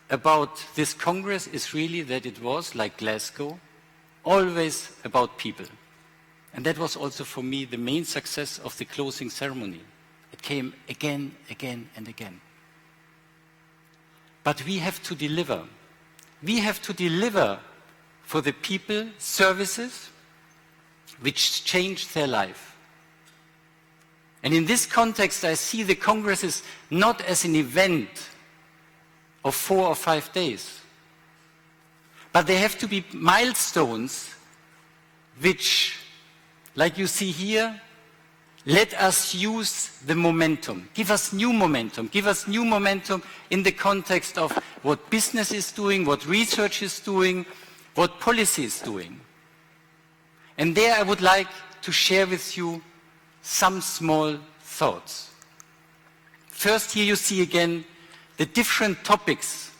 about this Congress is really that it was, like Glasgow, always about people. And that was also for me the main success of the closing ceremony. It came again, again, and again. But we have to deliver. We have to deliver for the people services which change their life. And in this context, I see the Congresses not as an event of 4 or 5 days, but they have to be milestones which, like you see here, let us use the momentum, give us new momentum in the context of what business is doing, what research is doing, what policy is doing. And there I would like to share with you some small thoughts. First, here you see again the different topics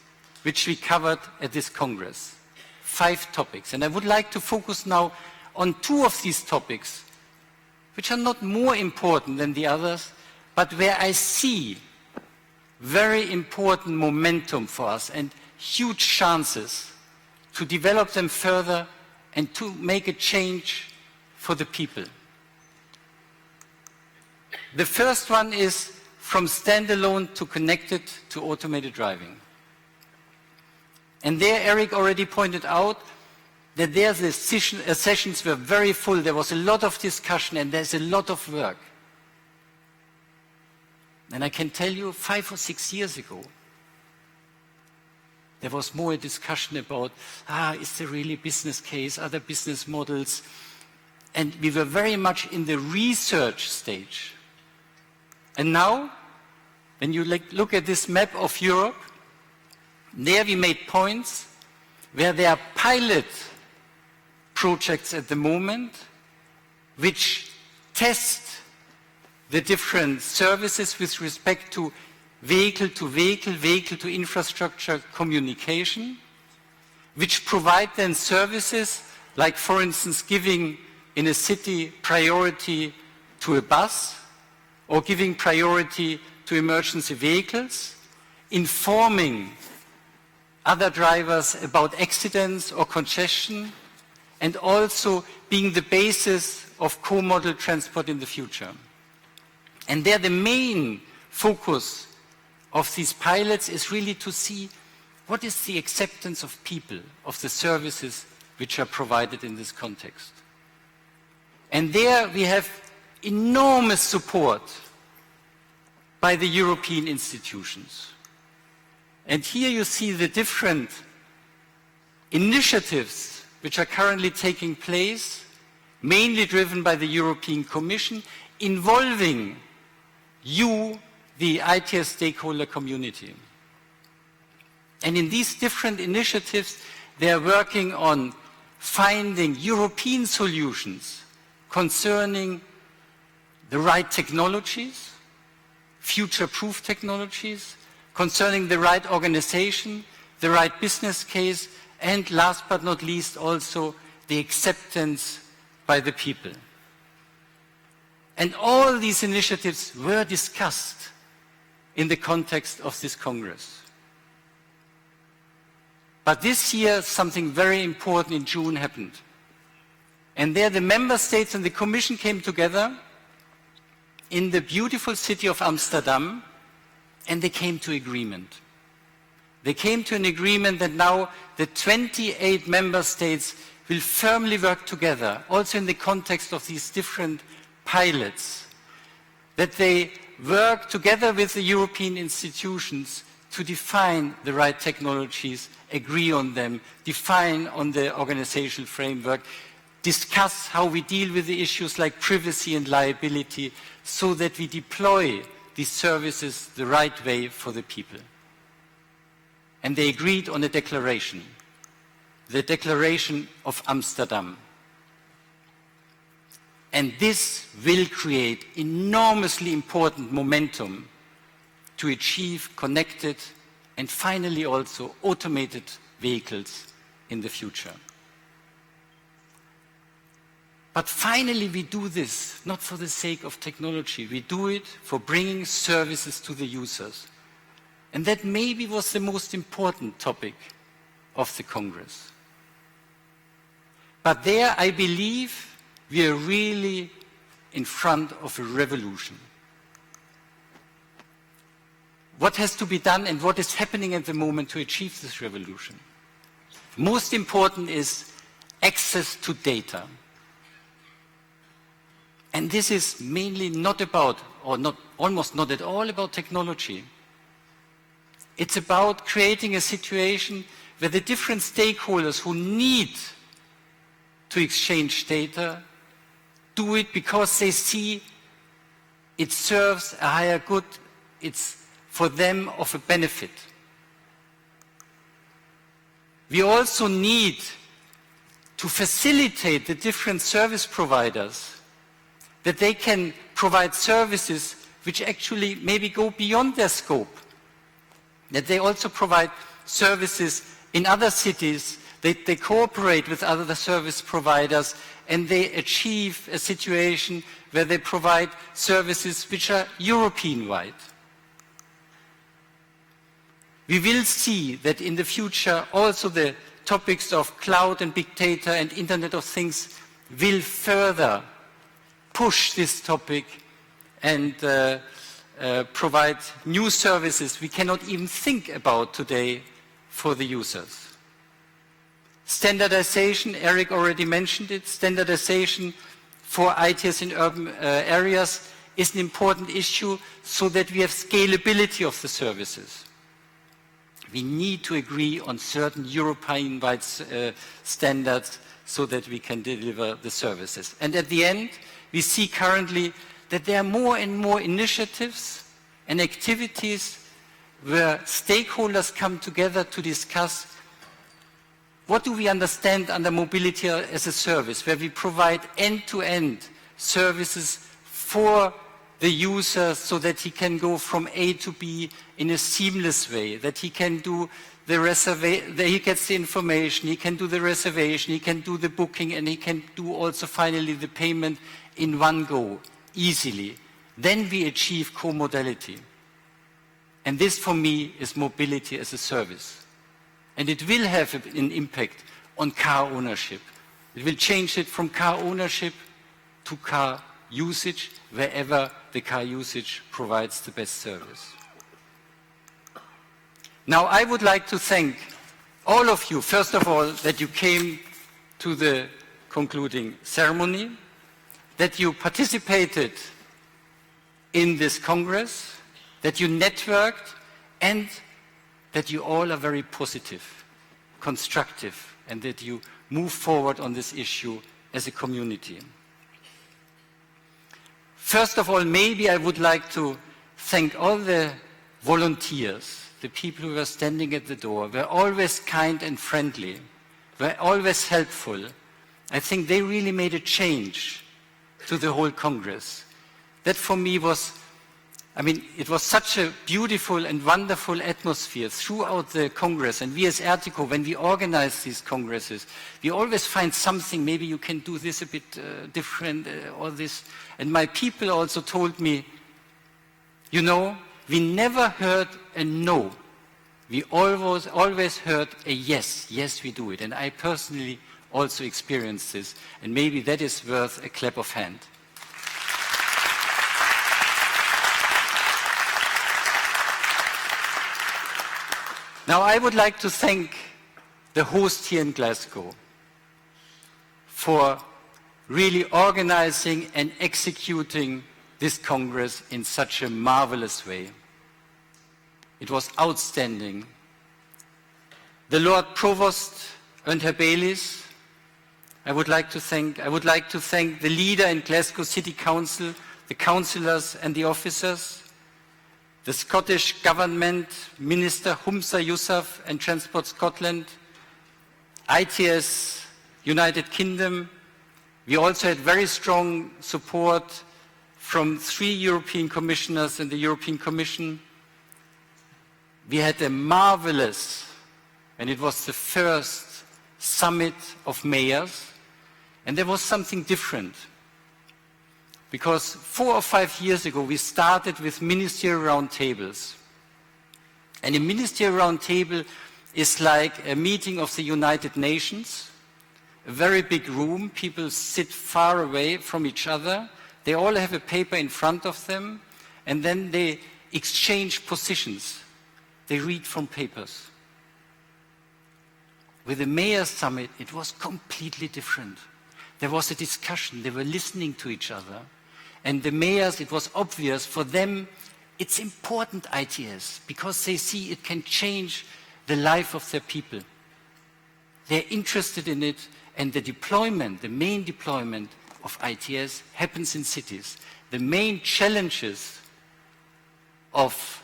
which we covered at this Congress. 5 topics. And I would like to focus now on 2 of these topics, which are not more important than the others, but where I see very important momentum for us and huge chances to develop them further and to make a change for the people. The first one is from standalone to connected to automated driving. And there Eric already pointed out that there the sessions were very full. There was a lot of discussion and there's a lot of work. And I can tell you 5 or 6 years ago, there was more a discussion about, is there really a business case, other business models? And we were very much in the research stage. And now, when you look at this map of Europe, there we made points where there are pilot projects at the moment which test the different services with respect to vehicle to infrastructure communication, which provide then services like, for instance, giving in a city priority to a bus or giving priority to emergency vehicles, informing other drivers about accidents or congestion, and also being the basis of co-model transport in the future. And there the main focus of these pilots is really to see what is the acceptance of people, of the services which are provided in this context. And there we have enormous support by the European institutions. And here you see the different initiatives which are currently taking place, mainly driven by the European Commission, involving you, the ITS stakeholder community. And in these different initiatives, they are working on finding European solutions concerning the right technologies, future-proof technologies, concerning the right organization, the right business case, and last but not least also the acceptance by the people. And all these initiatives were discussed in the context of this Congress. But this year something very important in June happened. And there the member states and the Commission came together in the beautiful city of Amsterdam, and they came to agreement. They came to an agreement that now the 28 member states will firmly work together, also in the context of these different pilots, that they work together with the European institutions to define the right technologies, agree on them, define on the organizational framework, discuss how we deal with the issues like privacy and liability so that we deploy these services the right way for the people. And they agreed on a declaration, the Declaration of Amsterdam. And this will create enormously important momentum to achieve connected and finally also automated vehicles in the future. But finally we do this not for the sake of technology, we do it for bringing services to the users. And that maybe was the most important topic of the Congress. But there I believe we are really in front of a revolution. What has to be done and what is happening at the moment to achieve this revolution? Most important is access to data. And this is mainly not about, or not, almost not at all about technology. It's about creating a situation where the different stakeholders who need to exchange data do it because they see it serves a higher good, it's for them of a benefit. We also need to facilitate the different service providers that they can provide services which actually maybe go beyond their scope, that they also provide services in other cities, they cooperate with other service providers, and they achieve a situation where they provide services which are European-wide. We will see that in the future also the topics of cloud and big data and Internet of Things will further push this topic and provide new services we cannot even think about today for the users. Standardization, Eric already mentioned it, standardization for ITS in urban areas is an important issue so that we have scalability of the services. We need to agree on certain European-wide standards so that we can deliver the services. And at the end, we see currently that there are more and more initiatives and activities where stakeholders come together to discuss what do we understand under mobility as a service, where we provide end-to-end services for the user so that he can go from A to B in a seamless way, that he can do the reservation, that he gets the information, he can do the reservation, he can do the booking, and he can do also finally the payment in one go, easily. Then we achieve co-modality. And this for me is mobility as a service. And it will have an impact on car ownership. It will change it from car ownership to car usage, wherever the car usage provides the best service. Now I would like to thank all of you, first of all, that you came to the concluding ceremony, that you participated in this Congress, that you networked, and that you all are very positive, constructive, and that you move forward on this issue as a community. First of all, maybe I would like to thank all the volunteers, the people who were standing at the door, were always kind and friendly, were always helpful. I think they really made a change to the whole Congress. That for me was, it was such a beautiful and wonderful atmosphere throughout the Congress. And we as Ertico, when we organize these Congresses, we always find something, maybe you can do this a bit different, or this. And my people also told me, you know, we never heard a no. We always heard a yes. Yes, we do it. And I personally also experienced this. And maybe that is worth a clap of hand. Now I would like to thank the host here in Glasgow. for really organizing and executing this Congress in such a marvelous way. It was outstanding. The Lord Provost and Herr Baylis, I would like to thank the leader in Glasgow City Council, the councillors and the officers, the Scottish Government, Minister Humza Yousaf and Transport Scotland, ITS United Kingdom. We also had very strong support from 3 European commissioners in the European Commission. We had a marvelous, and it was the first summit of mayors, and there was something different. Because 4 or 5 years ago, we started with ministerial roundtables. And a ministerial roundtable is like a meeting of the United Nations, a very big room, people sit far away from each other, they all have a paper in front of them, and then they exchange positions. They read from papers. With the Mayor's Summit, it was completely different. There was a discussion, they were listening to each other, and the mayors, it was obvious for them, it's important ITS, because they see it can change the life of their people. They're interested in it, and the deployment, the main deployment of ITS happens in cities. The main challenges of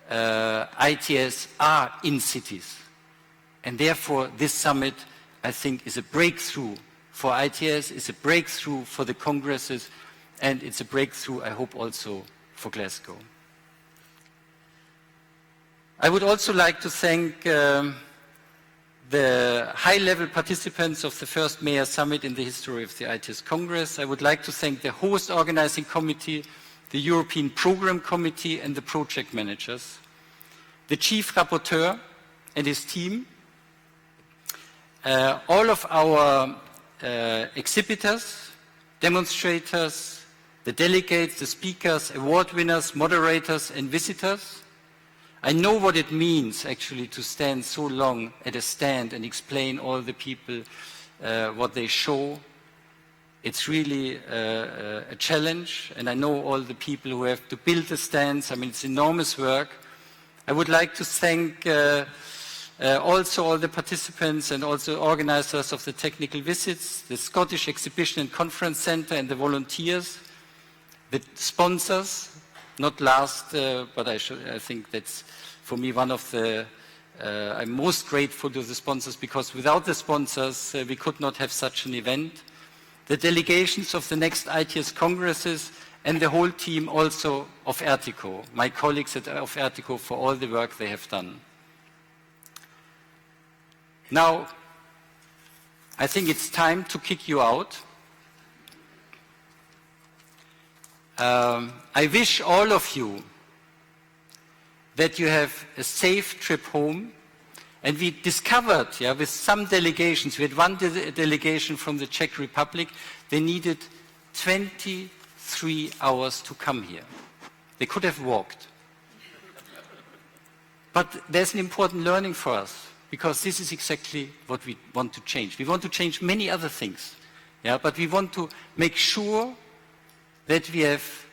ITS are in cities. And therefore, this summit, I think, is a breakthrough for ITS, is a breakthrough for the congresses, and it's a breakthrough, I hope, also for Glasgow. I would also like to thank the high-level participants of the first Mayor Summit in the history of the ITS Congress. I would like to thank the host organizing committee, the European Program Committee, and the project managers, the chief rapporteur and his team, all of our exhibitors, demonstrators, the delegates, the speakers, award winners, moderators, and visitors. I know what it means actually to stand so long at a stand and explain all the people what they show. It's really a challenge, and I know all the people who have to build the stands. I mean, it's enormous work. I would like to thank also all the participants and also organizers of the technical visits, the Scottish Exhibition and Conference Centre and the volunteers, the sponsors, not last, but I think that's for me one of the, I'm most grateful to the sponsors, because without the sponsors we could not have such an event. The delegations of the next ITS congresses and the whole team also of Ertico, my colleagues of Ertico for all the work they have done. Now, I think it's time to kick you out. I wish all of you that you have a safe trip home. And we discovered, with some delegations, we had one delegation from the Czech Republic, they needed 23 hours to come here. They could have walked. But there's an important learning for us, because this is exactly what we want to change. We want to change many other things, but we want to make sure that we have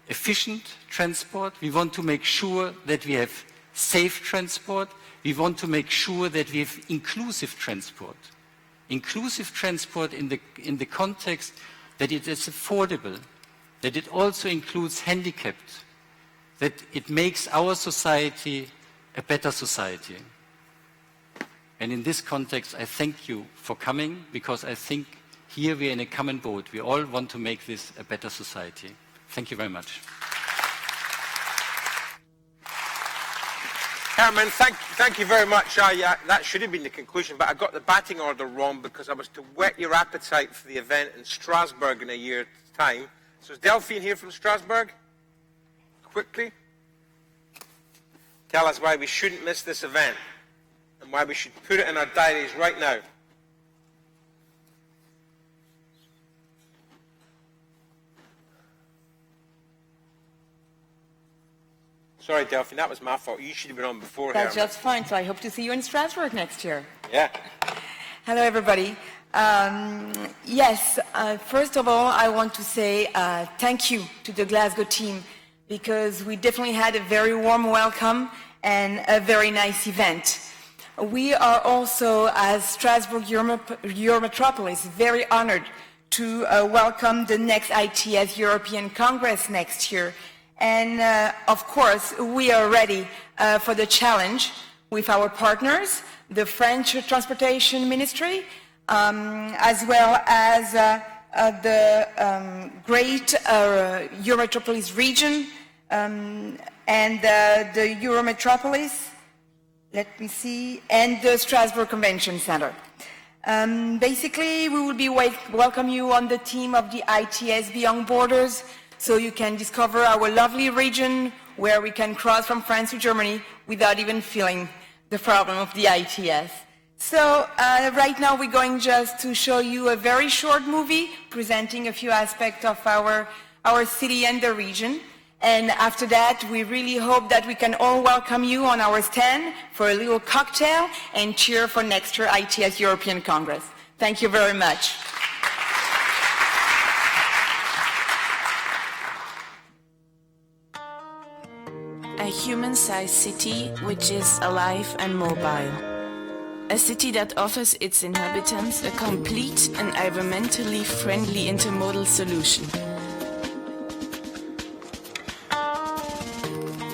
efficient transport. We want to make sure that we have safe transport. We want to make sure that we have inclusive transport. Inclusive transport in the context that it is affordable, that it also includes handicapped, that it makes our society a better society. And in this context, I thank you for coming, because I think here we are in a common boat. We all want to make this a better society. Thank you very much. Herman, thank you very much. That should have been the conclusion, but I got the batting order wrong, because I was to whet your appetite for the event in Strasbourg in a year's time. So is Delphine here from Strasbourg? Quickly. Tell us why we shouldn't miss this event and why we should put it in our diaries right now. Sorry, Delphine, that was my fault. You should have been on before. That's just fine. So I hope to see you in Strasbourg next year. Yeah. Hello, everybody. Yes, first of all, I want to say thank you to the Glasgow team because we definitely had a very warm welcome and a very nice event. We are also, as Strasbourg Eurometropolis, very honored to welcome the next ITS European Congress next year. And of course, we are ready for the challenge with our partners, the French Transportation Ministry, as well as the great Eurometropolis region and the Eurometropolis, let me see, and the Strasbourg Convention Center. Basically, we will be welcome you on the team of the ITS Beyond Borders, so you can discover our lovely region where we can cross from France to Germany without even feeling the problem of the ITS. So right now we're going just to show you a very short movie presenting a few aspects of our city and the region. And after that, we really hope that we can all welcome you on our stand for a little cocktail and cheer for next year ITS European Congress. Thank you very much. A human-sized city which is alive and mobile. A city that offers its inhabitants a complete and environmentally friendly intermodal solution.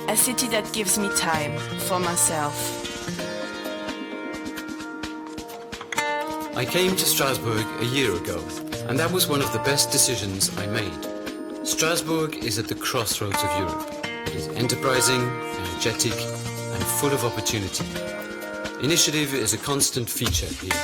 A city that gives me time for myself. I came to Strasbourg a year ago, and that was one of the best decisions I made. Strasbourg is at the crossroads of Europe. It is enterprising, energetic, and full of opportunity. Initiative is a constant feature here.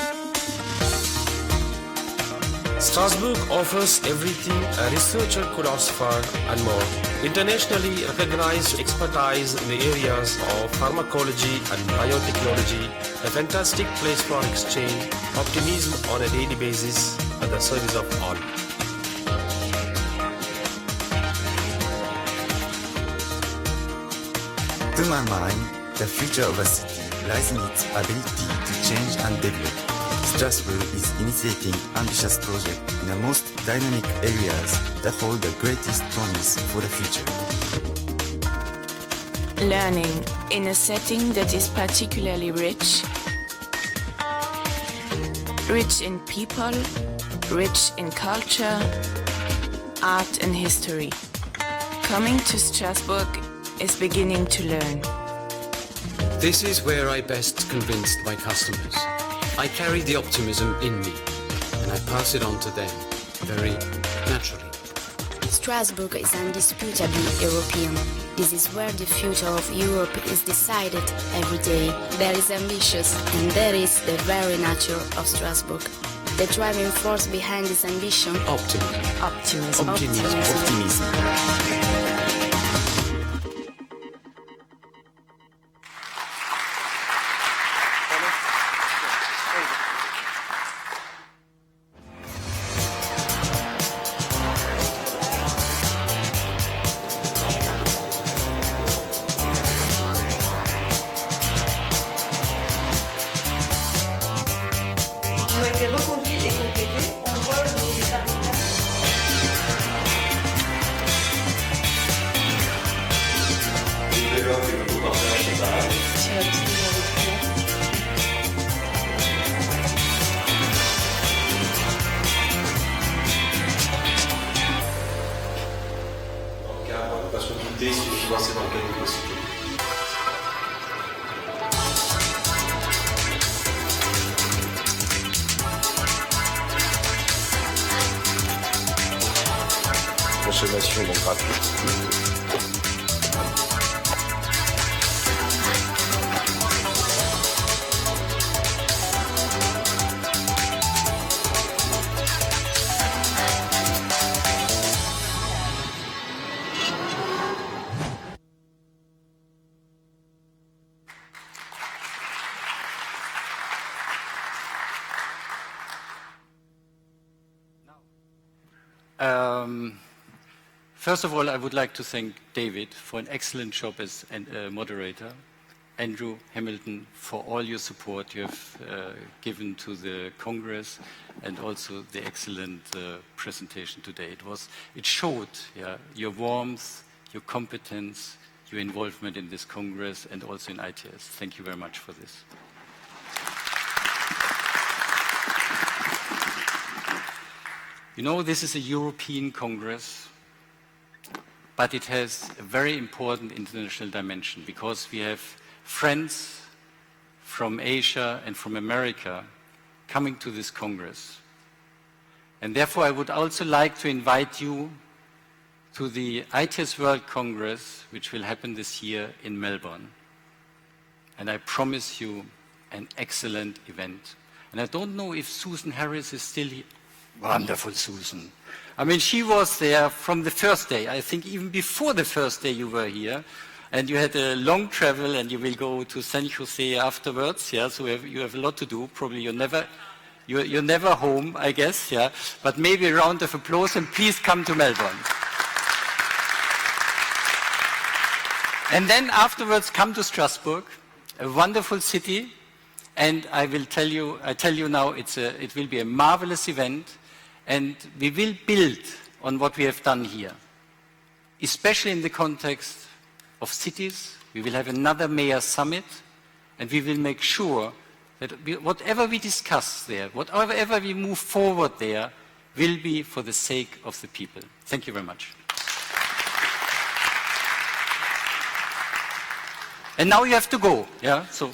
Strasbourg offers everything a researcher could ask for and more. Internationally recognized expertise in the areas of pharmacology and biotechnology, a fantastic place for exchange, optimism on a daily basis at the service of all. To my mind, the future of a city lies in its ability to change and develop. Strasbourg is initiating ambitious projects in the most dynamic areas that hold the greatest promise for the future. Learning in a setting that is particularly rich. Rich in people, rich in culture, art and history. Coming to Strasbourg is beginning to learn. This is where I best convinced my customers. I carry the optimism in me, and I pass it on to them, very naturally. Strasbourg is indisputably European. This is where the future of Europe is decided every day. There is ambitious, and there is the very nature of Strasbourg. The driving force behind this ambition? Optimism. Optimism. Optimism. Consommation donc gratuite. First of all, I would like to thank David for an excellent job as a moderator, Andrew Hamilton for all your support you have given to the Congress, and also the excellent presentation today. It showed your warmth, your competence, your involvement in this Congress and also in ITS. Thank you very much for this. You know, this is a European Congress, but it has a very important international dimension because we have friends from Asia and from America coming to this Congress. And therefore, I would also like to invite you to the ITS World Congress, which will happen this year in Melbourne. And I promise you an excellent event. And I don't know if Susan Harris is still here. Wonderful, Susan. I mean, she was there from the first day. I think even before the first day you were here. And you had a long travel, and you will go to San Jose afterwards. Yeah, so you have a lot to do. Probably you're never home, I guess. Yeah, but maybe a round of applause, and please come to Melbourne. And then afterwards, come to Strasbourg, a wonderful city. And I tell you now, it will be a marvelous event, and we will build on what we have done here, especially in the context of cities. We will have another mayor summit, and we will make sure that whatever we discuss there, whatever we move forward there, will be for the sake of the people. Thank you very much. And now you have to go, yeah? So.